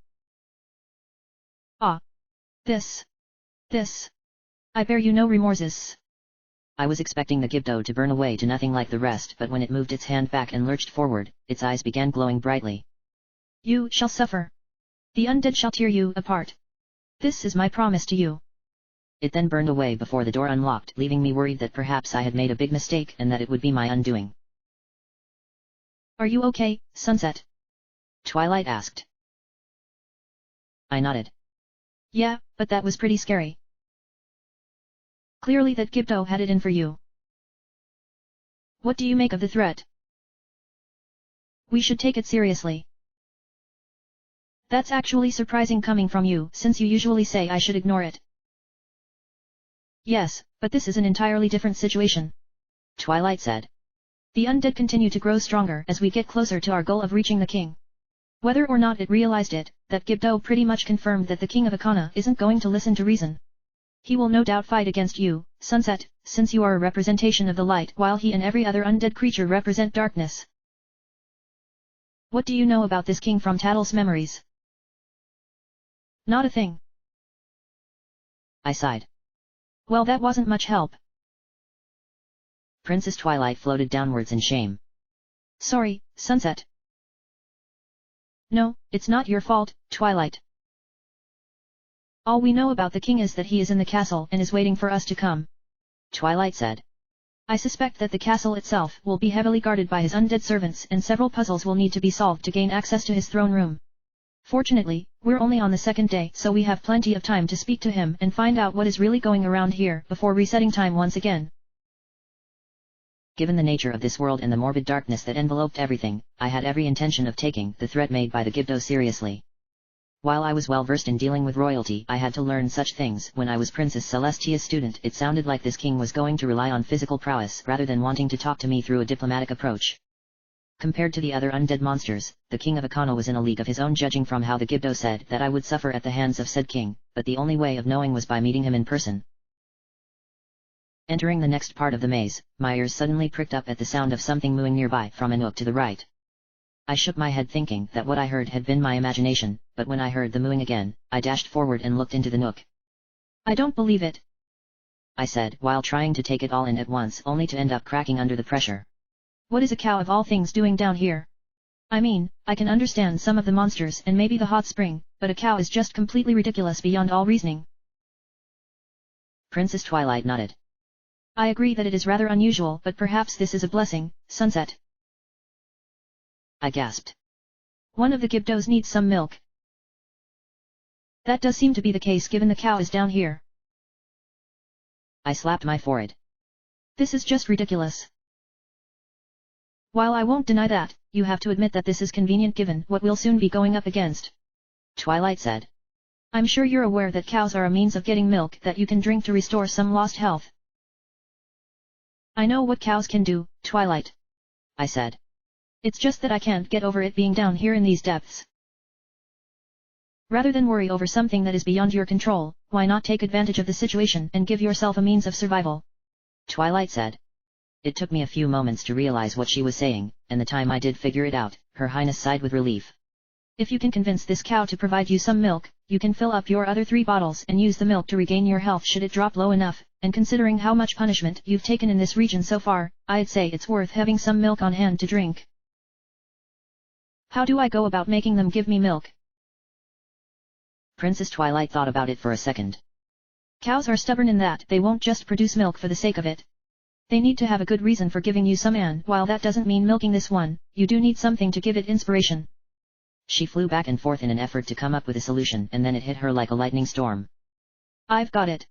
Ah. This. I bear you no remorses. I was expecting the Gibdo to burn away to nothing like the rest, but when it moved its hand back and lurched forward, its eyes began glowing brightly. You shall suffer. The undead shall tear you apart. This is my promise to you. It then burned away before the door unlocked, leaving me worried that perhaps I had made a big mistake and that it would be my undoing. Are you okay, Sunset? Twilight asked. I nodded. Yeah, but that was pretty scary. Clearly that Gibdo had it in for you. What do you make of the threat? We should take it seriously. That's actually surprising coming from you, since you usually say I should ignore it. Yes, but this is an entirely different situation. Twilight said. The undead continue to grow stronger as we get closer to our goal of reaching the king. Whether or not it realized it, that Gibdo pretty much confirmed that the king of Akana isn't going to listen to reason. He will no doubt fight against you, Sunset, since you are a representation of the light while he and every other undead creature represent darkness. What do you know about this king from Tattle's memories? Not a thing. I sighed. Well, that wasn't much help. Princess Twilight floated downwards in shame. Sorry, Sunset. No, it's not your fault, Twilight. All we know about the king is that he is in the castle and is waiting for us to come. Twilight said. I suspect that the castle itself will be heavily guarded by his undead servants, and several puzzles will need to be solved to gain access to his throne room. Fortunately, we're only on the second day, so we have plenty of time to speak to him and find out what is really going around here before resetting time once again. Given the nature of this world and the morbid darkness that enveloped everything, I had every intention of taking the threat made by the Gibdo seriously. While I was well versed in dealing with royalty, I had to learn such things. When I was Princess Celestia's student, it sounded like this king was going to rely on physical prowess rather than wanting to talk to me through a diplomatic approach. Compared to the other undead monsters, the king of Akana was in a league of his own, judging from how the Gibdo said that I would suffer at the hands of said king, but the only way of knowing was by meeting him in person. Entering the next part of the maze, my ears suddenly pricked up at the sound of something mooing nearby from a nook to the right. I shook my head thinking that what I heard had been my imagination, but when I heard the mooing again, I dashed forward and looked into the nook. I don't believe it, I said, while trying to take it all in at once, only to end up cracking under the pressure. What is a cow of all things doing down here? I mean, I can understand some of the monsters and maybe the hot spring, but a cow is just completely ridiculous beyond all reasoning. Princess Twilight nodded. I agree that it is rather unusual, but perhaps this is a blessing, Sunset. I gasped. One of the Gibdos needs some milk. That does seem to be the case given the cow is down here. I slapped my forehead. This is just ridiculous. While I won't deny that, you have to admit that this is convenient given what we'll soon be going up against. Twilight said. I'm sure you're aware that cows are a means of getting milk that you can drink to restore some lost health. I know what cows can do, Twilight, I said. It's just that I can't get over it being down here in these depths. Rather than worry over something that is beyond your control, why not take advantage of the situation and give yourself a means of survival? Twilight said. It took me a few moments to realize what she was saying, and the time I did figure it out, Her Highness sighed with relief. If you can convince this cow to provide you some milk, you can fill up your other 3 bottles and use the milk to regain your health should it drop low enough, and considering how much punishment you've taken in this region so far, I'd say it's worth having some milk on hand to drink. How do I go about making them give me milk? Princess Twilight thought about it for a second. Cows are stubborn in that they won't just produce milk for the sake of it. They need to have a good reason for giving you some, and while that doesn't mean milking this one, you do need something to give it inspiration. She flew back and forth in an effort to come up with a solution, and then it hit her like a lightning storm. I've got it.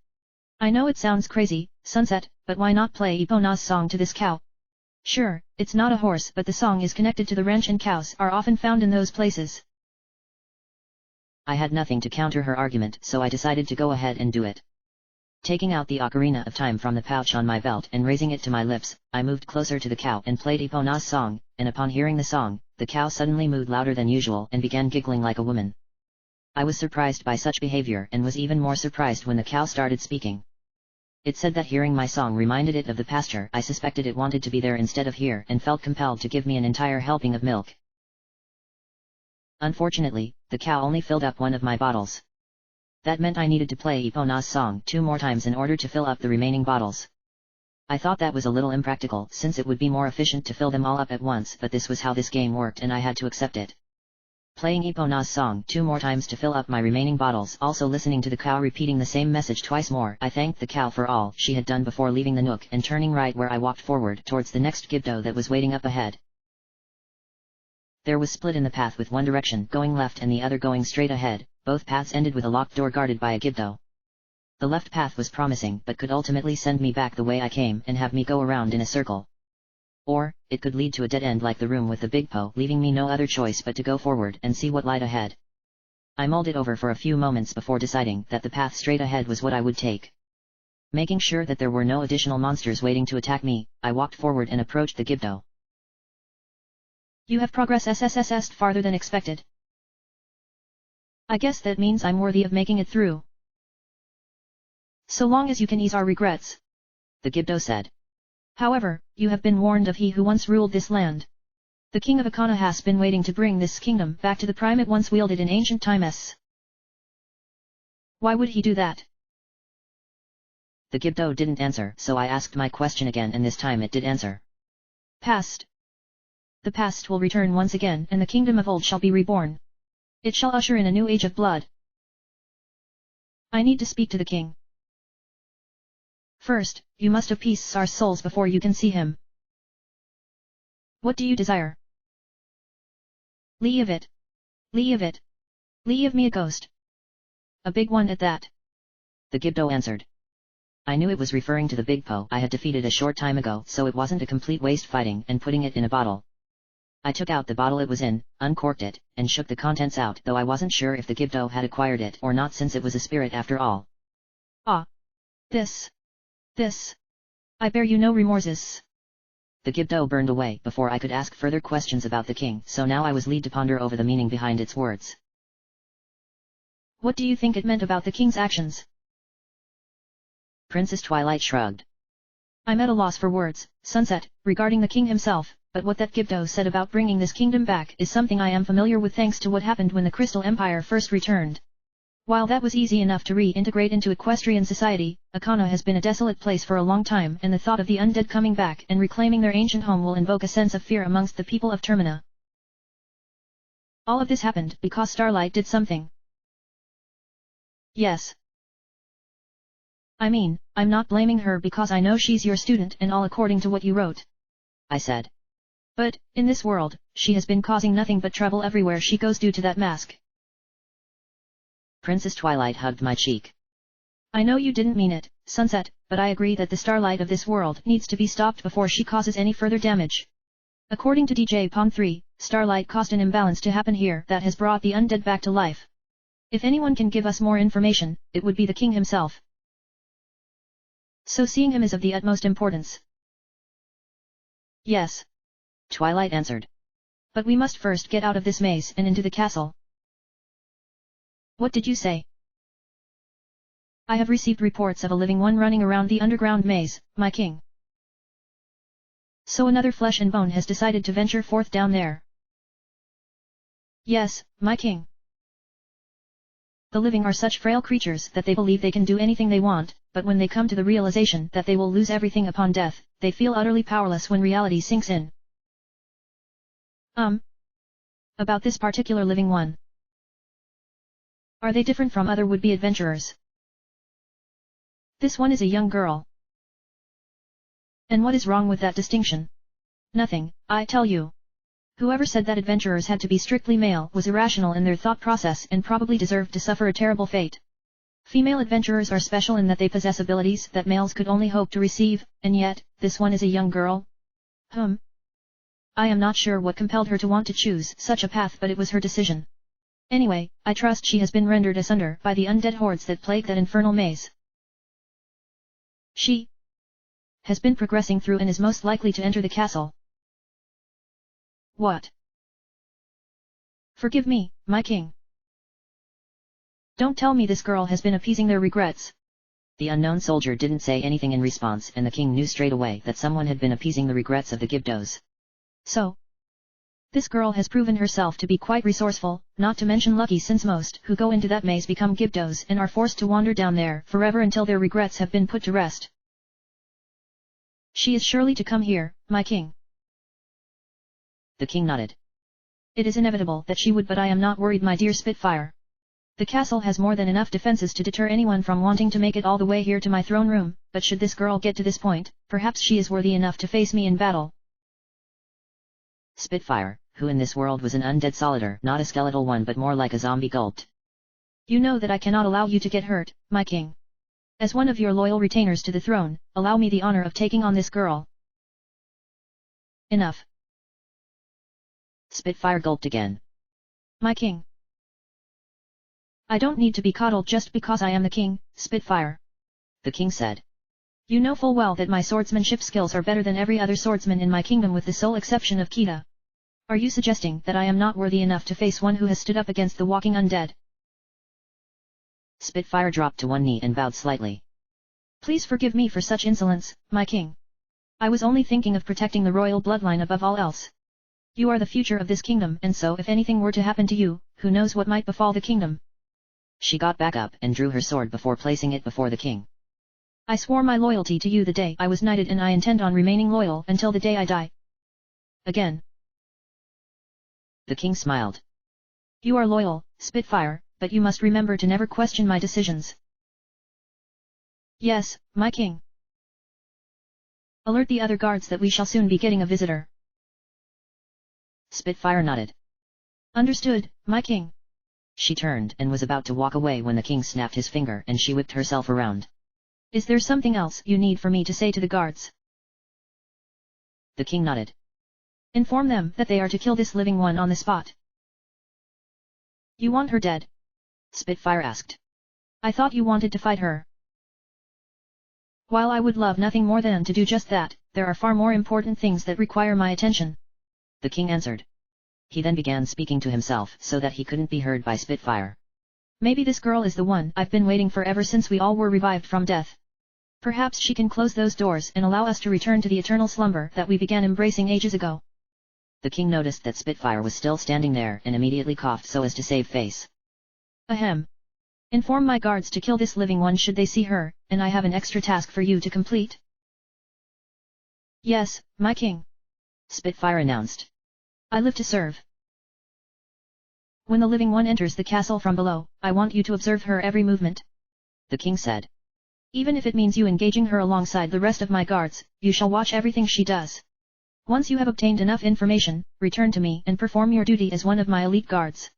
I know it sounds crazy, Sunset, but why not play Epona's song to this cow? Sure, it's not a horse, but the song is connected to the ranch and cows are often found in those places. I had nothing to counter her argument, so I decided to go ahead and do it. Taking out the ocarina of time from the pouch on my belt and raising it to my lips, I moved closer to the cow and played Epona's song, and upon hearing the song, the cow suddenly mooed louder than usual and began giggling like a woman. I was surprised by such behavior and was even more surprised when the cow started speaking. It said that hearing my song reminded it of the pasture. I suspected it wanted to be there instead of here and felt compelled to give me an entire helping of milk. Unfortunately, the cow only filled up one of my bottles. That meant I needed to play Epona's song 2 more times in order to fill up the remaining bottles. I thought that was a little impractical since it would be more efficient to fill them all up at once, but this was how this game worked and I had to accept it. Playing Epona's song 2 more times to fill up my remaining bottles, also listening to the cow repeating the same message twice more, I thanked the cow for all she had done before leaving the nook and turning right where I walked forward towards the next Gibdo that was waiting up ahead. There was split in the path with one direction going left and the other going straight ahead. Both paths ended with a locked door guarded by a Gibdo. The left path was promising but could ultimately send me back the way I came and have me go around in a circle. Or, it could lead to a dead end like the room with the big Poe, leaving me no other choice but to go forward and see what lied ahead. I mulled it over for a few moments before deciding that the path straight ahead was what I would take. Making sure that there were no additional monsters waiting to attack me, I walked forward and approached the Gibdo. You have progressed farther than expected. I guess that means I'm worthy of making it through. So long as you can ease our regrets, the Gibdo said. However, you have been warned of he who once ruled this land. The king of Akana has been waiting to bring this kingdom back to the prime it once wielded in ancient times. Why would he do that? The Gibdo didn't answer, so I asked my question again and this time it did answer. Past. The past will return once again and the kingdom of old shall be reborn. It shall usher in a new age of blood. I need to speak to the king. First, you must appease our souls before you can see him. What do you desire? Leave it. Leave it. Leave me a ghost. A big one at that. The Gibdo answered. I knew it was referring to the big Poe I had defeated a short time ago, so it wasn't a complete waste fighting and putting it in a bottle. I took out the bottle it was in, uncorked it, and shook the contents out, though I wasn't sure if the Gibdo had acquired it or not since it was a spirit after all. Ah. This. I bear you no remorses. The Gibdo burned away before I could ask further questions about the king, so now I was led to ponder over the meaning behind its words. What do you think it meant about the king's actions? Princess Twilight shrugged. I'm at a loss for words, Sunset, regarding the king himself, but what that Gibdo said about bringing this kingdom back is something I am familiar with thanks to what happened when the Crystal Empire first returned. While that was easy enough to reintegrate into equestrian society, Akana has been a desolate place for a long time and the thought of the undead coming back and reclaiming their ancient home will invoke a sense of fear amongst the people of Termina. All of this happened because Starlight did something. Yes. I mean, I'm not blaming her because I know she's your student and all according to what you wrote. I said. But, in this world, she has been causing nothing but trouble everywhere she goes due to that mask. Princess Twilight hugged my cheek. I know you didn't mean it, Sunset, but I agree that the Starlight of this world needs to be stopped before she causes any further damage. According to DJ Pom 3, Starlight caused an imbalance to happen here that has brought the undead back to life. If anyone can give us more information, it would be the king himself. So seeing him is of the utmost importance. Yes. Twilight answered. But we must first get out of this maze and into the castle. What did you say? I have received reports of a living one running around the underground maze, my king. So another flesh and bone has decided to venture forth down there. Yes, my king. The living are such frail creatures that they believe they can do anything they want, but when they come to the realization that they will lose everything upon death, they feel utterly powerless when reality sinks in. About this particular living one. Are they different from other would-be adventurers? This one is a young girl. And what is wrong with that distinction? Nothing, I tell you. Whoever said that adventurers had to be strictly male was irrational in their thought process and probably deserved to suffer a terrible fate. Female adventurers are special in that they possess abilities that males could only hope to receive, and yet, this one is a young girl? I am not sure what compelled her to want to choose such a path, but it was her decision. Anyway, I trust she has been rendered asunder by the undead hordes that plague that infernal maze. She has been progressing through and is most likely to enter the castle. What? Forgive me, my king. Don't tell me this girl has been appeasing their regrets. The unknown soldier didn't say anything in response, and the king knew straight away that someone had been appeasing the regrets of the Gibdos. So, this girl has proven herself to be quite resourceful, not to mention lucky, since most who go into that maze become Gibdos and are forced to wander down there forever until their regrets have been put to rest. She is surely to come here, my king. The king nodded. It is inevitable that she would, but I am not worried, my dear Spitfire. The castle has more than enough defenses to deter anyone from wanting to make it all the way here to my throne room, but should this girl get to this point, perhaps she is worthy enough to face me in battle. Spitfire, who in this world was an undead solitaire, not a skeletal one but more like a zombie, gulped. You know that I cannot allow you to get hurt, my king. As one of your loyal retainers to the throne, allow me the honor of taking on this girl. Enough. Spitfire gulped again. My king. I don't need to be coddled just because I am the king, Spitfire. The king said. You know full well that my swordsmanship skills are better than every other swordsman in my kingdom with the sole exception of Kita. Are you suggesting that I am not worthy enough to face one who has stood up against the walking undead? Spitfire dropped to one knee and bowed slightly. Please forgive me for such insolence, my king. I was only thinking of protecting the royal bloodline above all else. You are the future of this kingdom, and so if anything were to happen to you, who knows what might befall the kingdom. She got back up and drew her sword before placing it before the king. I swore my loyalty to you the day I was knighted, and I intend on remaining loyal until the day I die. Again. The king smiled. You are loyal, Spitfire, but you must remember to never question my decisions. Yes, my king. Alert the other guards that we shall soon be getting a visitor. Spitfire nodded. Understood, my king. She turned and was about to walk away when the king snapped his finger and she whipped herself around. Is there something else you need for me to say to the guards? The king nodded. Inform them that they are to kill this living one on the spot. You want her dead? Spitfire asked. I thought you wanted to fight her. While I would love nothing more than to do just that, there are far more important things that require my attention. The king answered. He then began speaking to himself so that he couldn't be heard by Spitfire. Maybe this girl is the one I've been waiting for ever since we all were revived from death. Perhaps she can close those doors and allow us to return to the eternal slumber that we began embracing ages ago. The king noticed that Spitfire was still standing there and immediately coughed so as to save face. Ahem. Inform my guards to kill this living one should they see her, and I have an extra task for you to complete. Yes, my king. Spitfire announced. I live to serve. When the living one enters the castle from below, I want you to observe her every movement. The king said. Even if it means you engaging her alongside the rest of my guards, you shall watch everything she does. Once you have obtained enough information, return to me and perform your duty as one of my elite guards.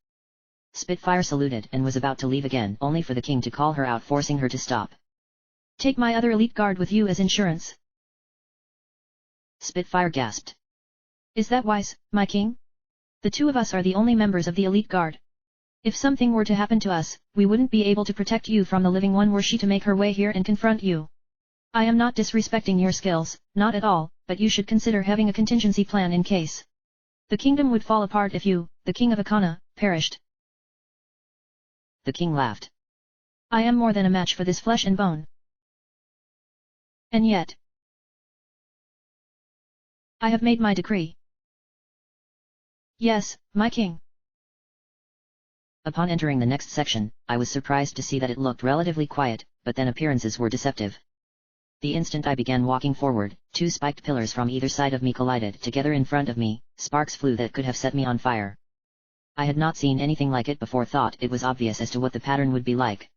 Spitfire saluted and was about to leave again, only for the king to call her out, forcing her to stop. Take my other elite guard with you as insurance. Spitfire gasped. Is that wise, my king? The two of us are the only members of the elite guard. If something were to happen to us, we wouldn't be able to protect you from the living one were she to make her way here and confront you. I am not disrespecting your skills, not at all, but you should consider having a contingency plan in case the kingdom would fall apart if you, the king of Akana, perished. The king laughed. I am more than a match for this flesh and bone. And yet, I have made my decree. Yes, my king. Upon entering the next section, I was surprised to see that it looked relatively quiet, but then appearances were deceptive. The instant I began walking forward, two spiked pillars from either side of me collided together in front of me, sparks flew that could have set me on fire. I had not seen anything like it before, thought it was obvious as to what the pattern would be like.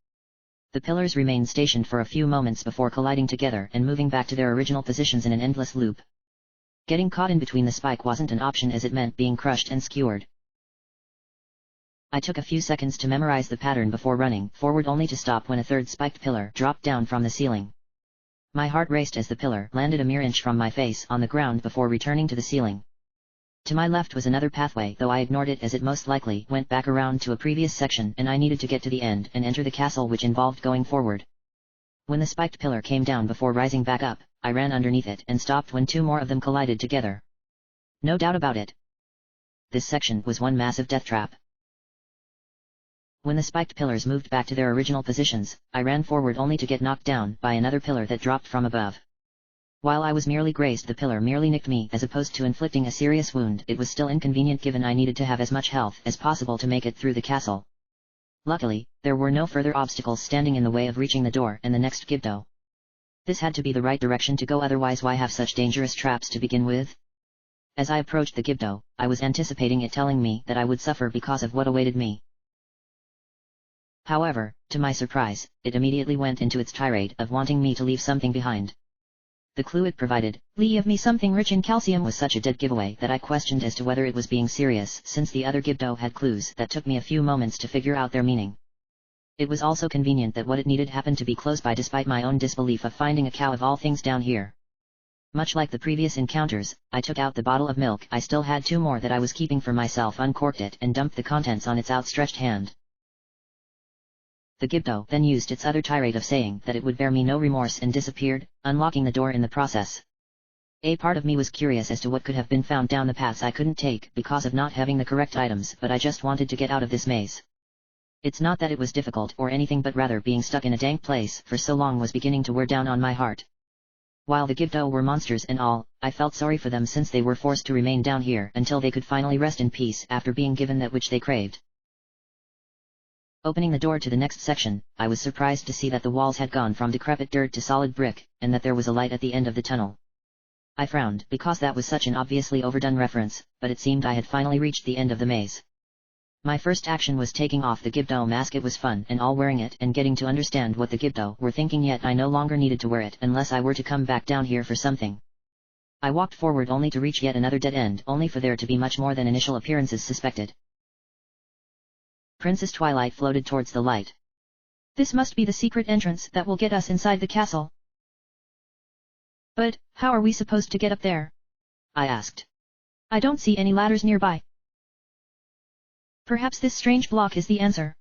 The pillars remained stationed for a few moments before colliding together and moving back to their original positions in an endless loop. Getting caught in between the spike wasn't an option, as it meant being crushed and skewered. I took a few seconds to memorize the pattern before running forward, only to stop when a third spiked pillar dropped down from the ceiling. My heart raced as the pillar landed a mere inch from my face on the ground before returning to the ceiling. To my left was another pathway, though I ignored it as it most likely went back around to a previous section and I needed to get to the end and enter the castle, which involved going forward. When the spiked pillar came down before rising back up, I ran underneath it and stopped when two more of them collided together. No doubt about it. This section was one massive death trap. When the spiked pillars moved back to their original positions, I ran forward only to get knocked down by another pillar that dropped from above. While I was merely grazed, the pillar merely nicked me as opposed to inflicting a serious wound. It was still inconvenient given I needed to have as much health as possible to make it through the castle. Luckily, there were no further obstacles standing in the way of reaching the door and the next gibdo. This had to be the right direction to go, otherwise why have such dangerous traps to begin with? As I approached the gibdo, I was anticipating it telling me that I would suffer because of what awaited me. However, to my surprise, it immediately went into its tirade of wanting me to leave something behind. The clue it provided, "Leave me something rich in calcium," was such a dead giveaway that I questioned as to whether it was being serious, since the other gibdo had clues that took me a few moments to figure out their meaning. It was also convenient that what it needed happened to be close by, despite my own disbelief of finding a cow of all things down here. Much like the previous encounters, I took out the bottle of milk. I still had two more that I was keeping for myself, uncorked it and dumped the contents on its outstretched hand. The gibdo then used its other tirade of saying that it would bear me no remorse and disappeared, unlocking the door in the process. A part of me was curious as to what could have been found down the paths I couldn't take because of not having the correct items, but I just wanted to get out of this maze. It's not that it was difficult or anything, but rather being stuck in a dank place for so long was beginning to wear down on my heart. While the gibdo were monsters and all, I felt sorry for them since they were forced to remain down here until they could finally rest in peace after being given that which they craved. Opening the door to the next section, I was surprised to see that the walls had gone from decrepit dirt to solid brick, and that there was a light at the end of the tunnel. I frowned because that was such an obviously overdone reference, but it seemed I had finally reached the end of the maze. My first action was taking off the gibdo mask. It was fun and all wearing it and getting to understand what the gibdo were thinking, yet I no longer needed to wear it unless I were to come back down here for something. I walked forward only to reach yet another dead end, only for there to be much more than initial appearances suspected. Princess Twilight floated towards the light. This must be the secret entrance that will get us inside the castle. But, how are we supposed to get up there? I asked. I don't see any ladders nearby. Perhaps this strange block is the answer,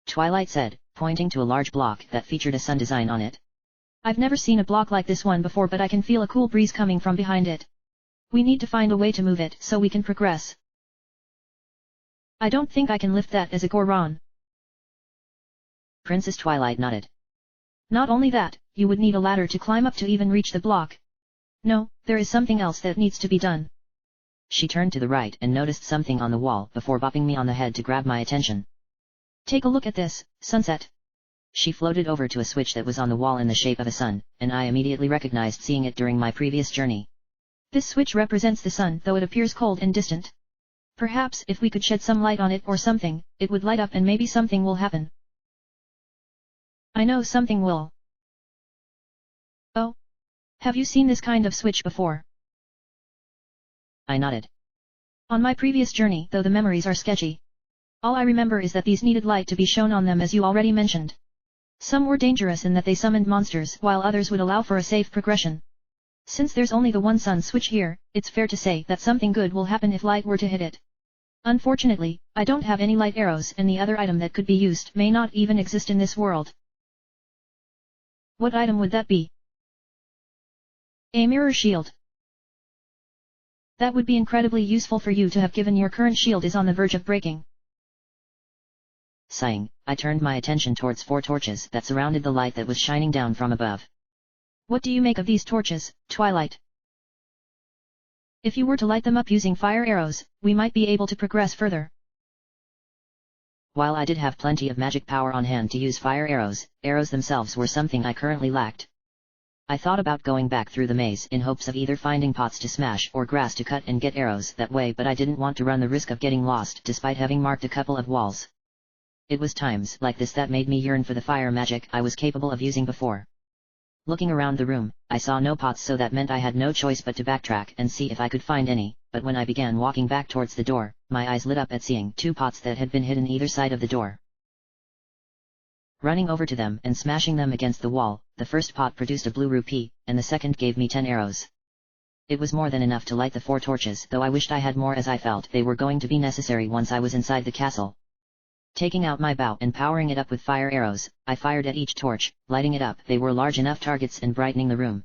Twilight said, pointing to a large block that featured a sun design on it. I've never seen a block like this one before, but I can feel a cool breeze coming from behind it. We need to find a way to move it so we can progress. I don't think I can lift that as a Goron. Princess Twilight nodded. Not only that, you would need a ladder to climb up to even reach the block. No, there is something else that needs to be done. She turned to the right and noticed something on the wall before bopping me on the head to grab my attention. Take a look at this, sunset. She floated over to a switch that was on the wall in the shape of a sun, and I immediately recognized seeing it during my previous journey. This switch represents the sun, though it appears cold and distant. Perhaps if we could shed some light on it or something, it would light up and maybe something will happen. I know something will. Oh? Have you seen this kind of switch before? I nodded. On my previous journey, though the memories are sketchy. All I remember is that these needed light to be shown on them, as you already mentioned. Some were dangerous in that they summoned monsters, while others would allow for a safe progression. Since there's only the one sun switch here, it's fair to say that something good will happen if light were to hit it. Unfortunately, I don't have any light arrows, and the other item that could be used may not even exist in this world. What item would that be? A mirror shield. That would be incredibly useful for you to have given your current shield is on the verge of breaking. Sighing, I turned my attention towards 4 torches that surrounded the light that was shining down from above. What do you make of these torches, Twilight? If you were to light them up using fire arrows, we might be able to progress further. While I did have plenty of magic power on hand to use fire arrows, arrows themselves were something I currently lacked. I thought about going back through the maze in hopes of either finding pots to smash or grass to cut and get arrows that way, but I didn't want to run the risk of getting lost despite having marked a couple of walls. It was times like this that made me yearn for the fire magic I was capable of using before. Looking around the room, I saw no pots, so that meant I had no choice but to backtrack and see if I could find any, but when I began walking back towards the door, my eyes lit up at seeing 2 pots that had been hidden either side of the door. Running over to them and smashing them against the wall, the first pot produced a blue rupee, and the second gave me 10 arrows. It was more than enough to light the 4 torches, though I wished I had more, as I felt they were going to be necessary once I was inside the castle. Taking out my bow and powering it up with fire arrows, I fired at each torch, lighting it up. They were large enough targets and brightening the room.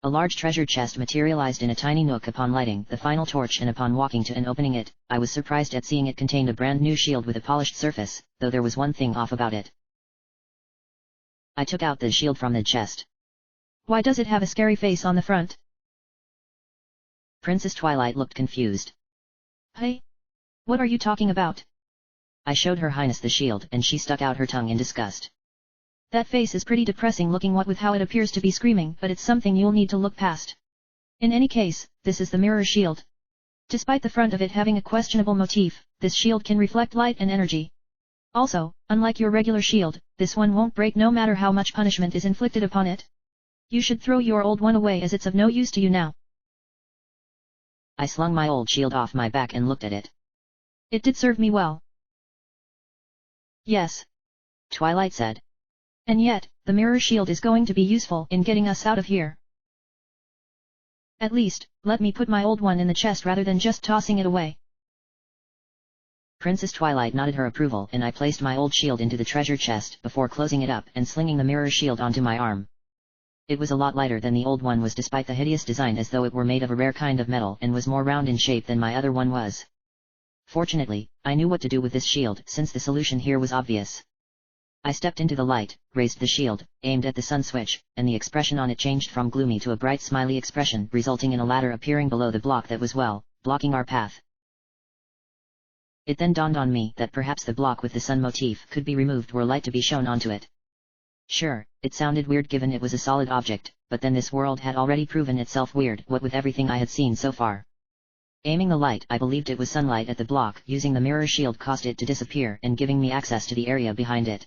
A large treasure chest materialized in a tiny nook upon lighting the final torch, and upon walking to and opening it, I was surprised at seeing it contained a brand new shield with a polished surface, though there was one thing off about it. I took out the shield from the chest. Why does it have a scary face on the front? Princess Twilight looked confused. Hey? What are you talking about? I showed Her Highness the shield, and she stuck out her tongue in disgust. That face is pretty depressing looking, what with how it appears to be screaming, but it's something you'll need to look past. In any case, this is the mirror shield. Despite the front of it having a questionable motif, this shield can reflect light and energy. Also, unlike your regular shield, this one won't break no matter how much punishment is inflicted upon it. You should throw your old one away, as it's of no use to you now. I slung my old shield off my back and looked at it. It did serve me well. Yes, Twilight said. And yet, the mirror shield is going to be useful in getting us out of here. At least, let me put my old one in the chest rather than just tossing it away. Princess Twilight nodded her approval, and I placed my old shield into the treasure chest before closing it up and slinging the mirror shield onto my arm. It was a lot lighter than the old one was, despite the hideous design, as though it were made of a rare kind of metal and was more round in shape than my other one was. Fortunately, I knew what to do with this shield, since the solution here was obvious. I stepped into the light, raised the shield, aimed at the sun switch, and the expression on it changed from gloomy to a bright smiley expression, resulting in a ladder appearing below the block that was, well, blocking our path. It then dawned on me that perhaps the block with the sun motif could be removed were light to be shown onto it. Sure, it sounded weird given it was a solid object, but then this world had already proven itself weird, what with everything I had seen so far. Aiming the light, I believed it was sunlight at the block, using the mirror shield caused it to disappear and giving me access to the area behind it.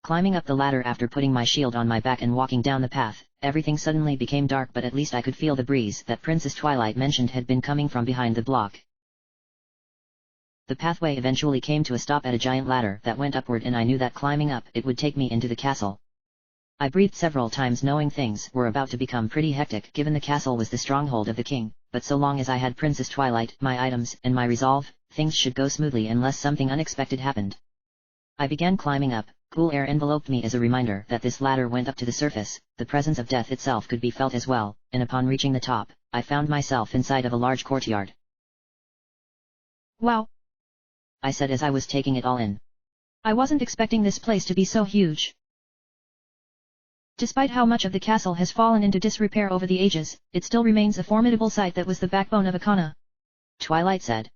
Climbing up the ladder after putting my shield on my back and walking down the path, everything suddenly became dark, but at least I could feel the breeze that Princess Twilight mentioned had been coming from behind the block. The pathway eventually came to a stop at a giant ladder that went upward, and I knew that climbing up it would take me into the castle. I breathed several times, knowing things were about to become pretty hectic given the castle was the stronghold of the king, but so long as I had Princess Twilight, my items, and my resolve, things should go smoothly unless something unexpected happened. I began climbing up. Cool air enveloped me as a reminder that this ladder went up to the surface. The presence of death itself could be felt as well, and upon reaching the top, I found myself inside of a large courtyard. Wow! I said as I was taking it all in. I wasn't expecting this place to be so huge. Despite how much of the castle has fallen into disrepair over the ages, it still remains a formidable site that was the backbone of Akana. Twilight said.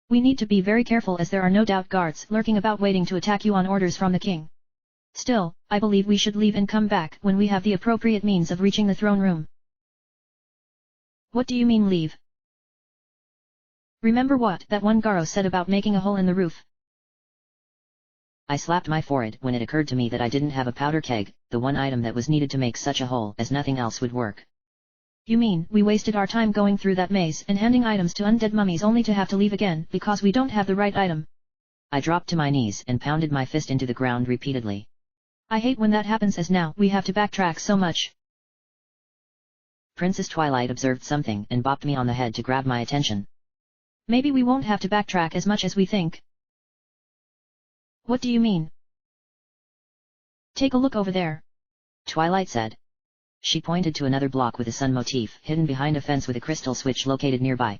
We need to be very careful, as there are no doubt guards lurking about waiting to attack you on orders from the king. Still, I believe we should leave and come back when we have the appropriate means of reaching the throne room. What do you mean leave? Remember what that one Garo said about making a hole in the roof? I slapped my forehead when it occurred to me that I didn't have a powder keg, the one item that was needed to make such a hole, as nothing else would work. You mean we wasted our time going through that maze and handing items to undead mummies only to have to leave again because we don't have the right item? I dropped to my knees and pounded my fist into the ground repeatedly. I hate when that happens, as now we have to backtrack so much. Princess Twilight observed something and bopped me on the head to grab my attention. Maybe we won't have to backtrack as much as we think. What do you mean? Take a look over there, Twilight said. She pointed to another block with a sun motif hidden behind a fence with a crystal switch located nearby.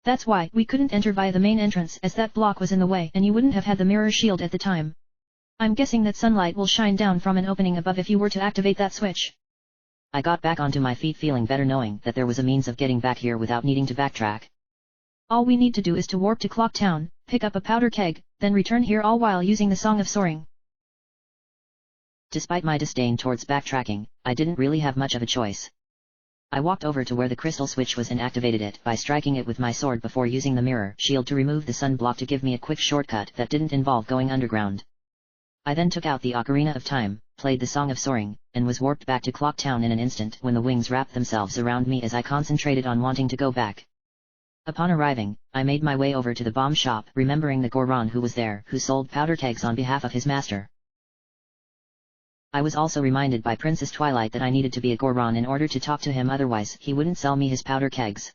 That's why we couldn't enter via the main entrance, as that block was in the way and you wouldn't have had the mirror shield at the time. I'm guessing that sunlight will shine down from an opening above if you were to activate that switch. I got back onto my feet, feeling better knowing that there was a means of getting back here without needing to backtrack. All we need to do is to warp to Clock Town, pick up a powder keg, then return here, all while using the Song of Soaring. Despite my disdain towards backtracking, I didn't really have much of a choice. I walked over to where the crystal switch was and activated it by striking it with my sword before using the mirror shield to remove the sun block to give me a quick shortcut that didn't involve going underground. I then took out the Ocarina of Time, played the Song of Soaring, and was warped back to Clock Town in an instant when the wings wrapped themselves around me as I concentrated on wanting to go back. Upon arriving, I made my way over to the bomb shop, remembering the Goron who was there, who sold powder kegs on behalf of his master. I was also reminded by Princess Twilight that I needed to be a Goron in order to talk to him, otherwise he wouldn't sell me his powder kegs.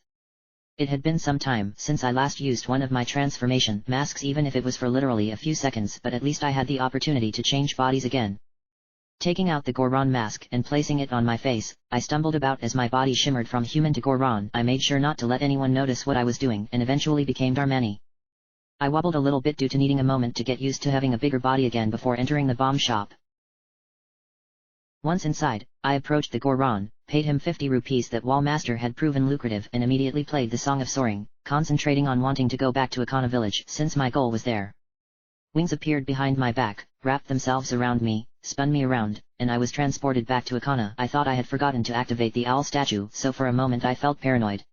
It had been some time since I last used one of my transformation masks, even if it was for literally a few seconds, but at least I had the opportunity to change bodies again. Taking out the Goron mask and placing it on my face, I stumbled about as my body shimmered from human to Goron. I made sure not to let anyone notice what I was doing and eventually became Darmani. I wobbled a little bit due to needing a moment to get used to having a bigger body again before entering the bomb shop. Once inside, I approached the Goron, paid him 50 rupees that Wall Master had proven lucrative, and immediately played the Song of Soaring, concentrating on wanting to go back to Akana village since my goal was there. Wings appeared behind my back, wrapped themselves around me, spun me around, and I was transported back to Akana. I thought I had forgotten to activate the owl statue, so for a moment I felt paranoid.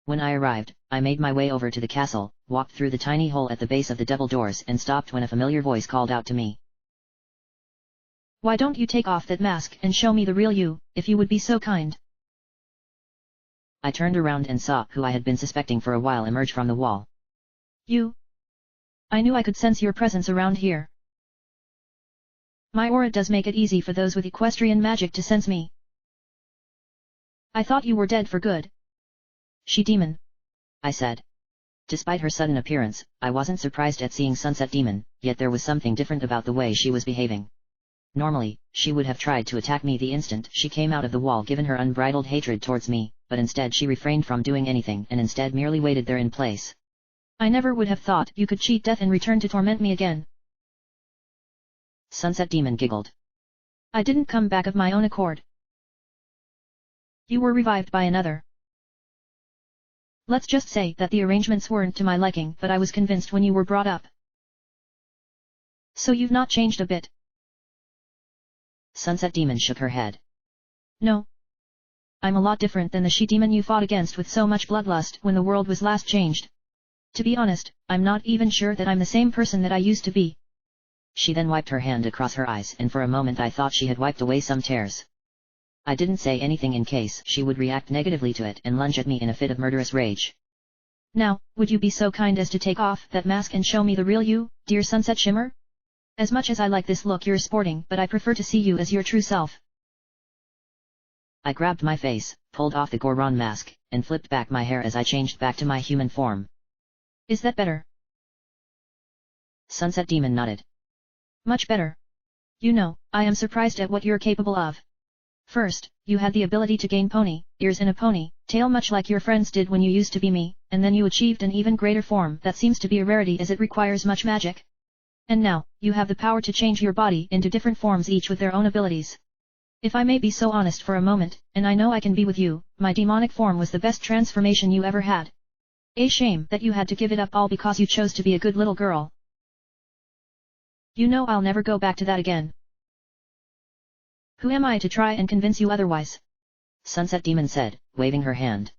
When I arrived, I made my way over to the castle, walked through the tiny hole at the base of the double doors and stopped when a familiar voice called out to me. Why don't you take off that mask and show me the real you, if you would be so kind? I turned around and saw who I had been suspecting for a while emerge from the wall. You? I knew I could sense your presence around here. My aura does make it easy for those with equestrian magic to sense me. I thought you were dead for good. She-demon, I said. Despite her sudden appearance, I wasn't surprised at seeing Sunset Demon, yet there was something different about the way she was behaving. Normally, she would have tried to attack me the instant she came out of the wall, given her unbridled hatred towards me, but instead she refrained from doing anything and instead merely waited there in place. I never would have thought you could cheat death and return to torment me again. Sunset Demon giggled. I didn't come back of my own accord. You were revived by another. Let's just say that the arrangements weren't to my liking, but I was convinced when you were brought up. So you've not changed a bit? Sunset Demon shook her head. No. I'm a lot different than the she-demon you fought against with so much bloodlust when the world was last changed. To be honest, I'm not even sure that I'm the same person that I used to be. She then wiped her hand across her eyes, and for a moment I thought she had wiped away some tears. I didn't say anything in case she would react negatively to it and lunge at me in a fit of murderous rage. Now, would you be so kind as to take off that mask and show me the real you, dear Sunset Shimmer? As much as I like this look you're sporting, but I prefer to see you as your true self. I grabbed my face, pulled off the Goron mask, and flipped back my hair as I changed back to my human form. Is that better? Sunset Demon nodded. Much better. You know, I am surprised at what you're capable of. First, you had the ability to gain pony ears in a pony tail much like your friends did when you used to be me, and then you achieved an even greater form that seems to be a rarity as it requires much magic. And now, you have the power to change your body into different forms, each with their own abilities. If I may be so honest for a moment, and I know I can be with you, my demonic form was the best transformation you ever had. A shame that you had to give it up all because you chose to be a good little girl. You know I'll never go back to that again. Who am I to try and convince you otherwise? Sunset Demon said, waving her hand.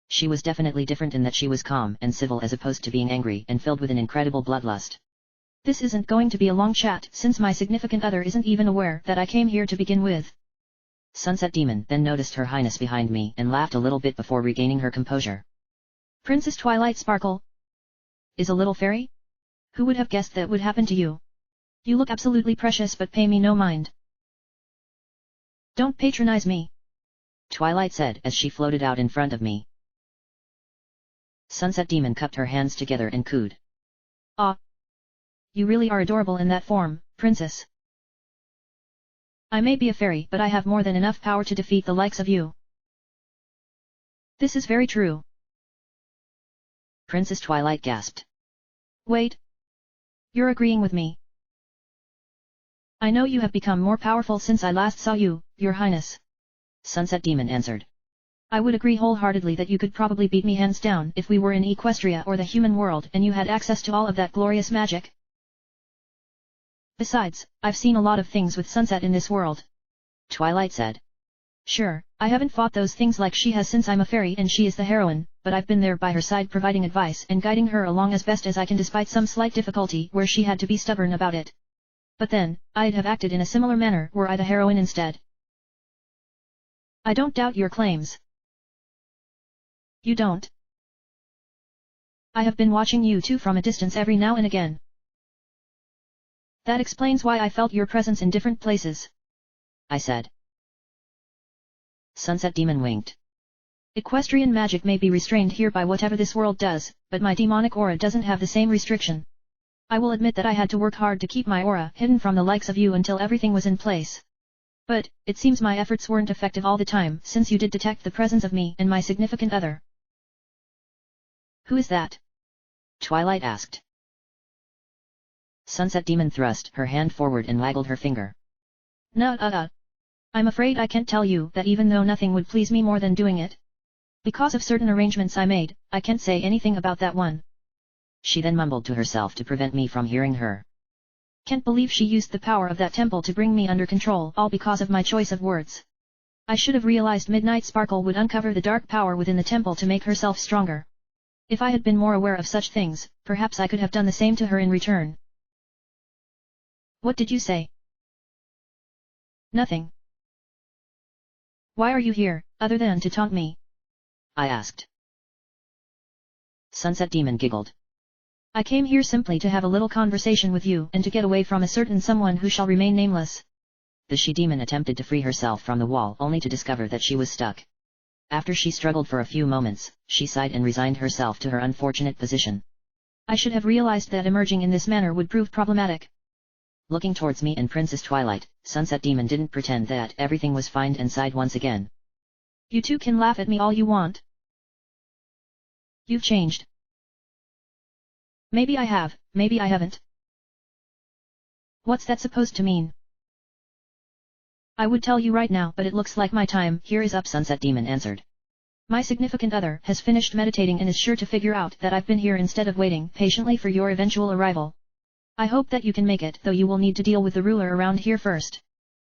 She was definitely different in that she was calm and civil as opposed to being angry and filled with an incredible bloodlust. This isn't going to be a long chat since my significant other isn't even aware that I came here to begin with. Sunset Demon then noticed Her Highness behind me and laughed a little bit before regaining her composure. Princess Twilight Sparkle is a little fairy? Who would have guessed that would happen to you? You look absolutely precious, but pay me no mind. Don't patronize me, Twilight said as she floated out in front of me. Sunset Demon cupped her hands together and cooed. Ah! You really are adorable in that form, princess. I may be a fairy, but I have more than enough power to defeat the likes of you. This is very true. Princess Twilight gasped. Wait. You're agreeing with me. I know you have become more powerful since I last saw you, Your Highness. Sunset Demon answered. I would agree wholeheartedly that you could probably beat me hands down if we were in Equestria or the human world and you had access to all of that glorious magic. Besides, I've seen a lot of things with Sunset in this world. Twilight said. Sure, I haven't fought those things like she has since I'm a fairy and she is the heroine, but I've been there by her side providing advice and guiding her along as best as I can despite some slight difficulty where she had to be stubborn about it. But then, I'd have acted in a similar manner were I the heroine instead. I don't doubt your claims. You don't? I have been watching you two from a distance every now and again. That explains why I felt your presence in different places. I said. Sunset Demon winked. Equestrian magic may be restrained here by whatever this world does, but my demonic aura doesn't have the same restriction. I will admit that I had to work hard to keep my aura hidden from the likes of you until everything was in place. But, it seems my efforts weren't effective all the time since you did detect the presence of me and my significant other. Who is that? Twilight asked. Sunset Demon thrust her hand forward and waggled her finger. No, I'm afraid I can't tell you that even though nothing would please me more than doing it. Because of certain arrangements I made, I can't say anything about that one. She then mumbled to herself to prevent me from hearing her. Can't believe she used the power of that temple to bring me under control, all because of my choice of words. I should have realized Midnight Sparkle would uncover the dark power within the temple to make herself stronger. If I had been more aware of such things, perhaps I could have done the same to her in return. What did you say? Nothing. Why are you here, other than to taunt me? I asked. Sunset Demon giggled. I came here simply to have a little conversation with you and to get away from a certain someone who shall remain nameless. The she-demon attempted to free herself from the wall only to discover that she was stuck. After she struggled for a few moments, she sighed and resigned herself to her unfortunate position. I should have realized that emerging in this manner would prove problematic. Looking towards me and Princess Twilight, Sunset Demon didn't pretend that everything was fine and sighed once again. You two can laugh at me all you want. You've changed. Maybe I have, maybe I haven't. What's that supposed to mean? I would tell you right now, but it looks like my time here is up, Sunset Demon answered. My significant other has finished meditating and is sure to figure out that I've been here instead of waiting patiently for your eventual arrival. I hope that you can make it, though you will need to deal with the ruler around here first.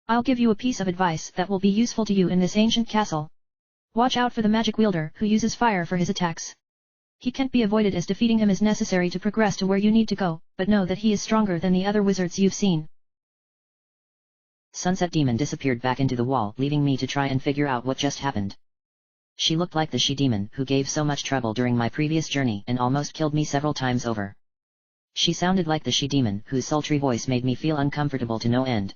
I'll give you a piece of advice that will be useful to you in this ancient castle. Watch out for the magic wielder who uses fire for his attacks. He can't be avoided as defeating him is necessary to progress to where you need to go, but know that he is stronger than the other wizards you've seen. Sunset Demon disappeared back into the wall, leaving me to try and figure out what just happened. She looked like the she-demon who gave so much trouble during my previous journey and almost killed me several times over. She sounded like the she-demon whose sultry voice made me feel uncomfortable to no end.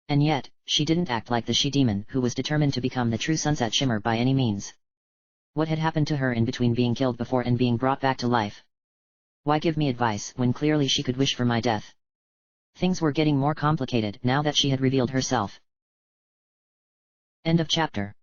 And yet, she didn't act like the she-demon who was determined to become the true Sunset Shimmer by any means. What had happened to her in between being killed before and being brought back to life? Why give me advice when clearly she could wish for my death? Things were getting more complicated now that she had revealed herself. End of chapter.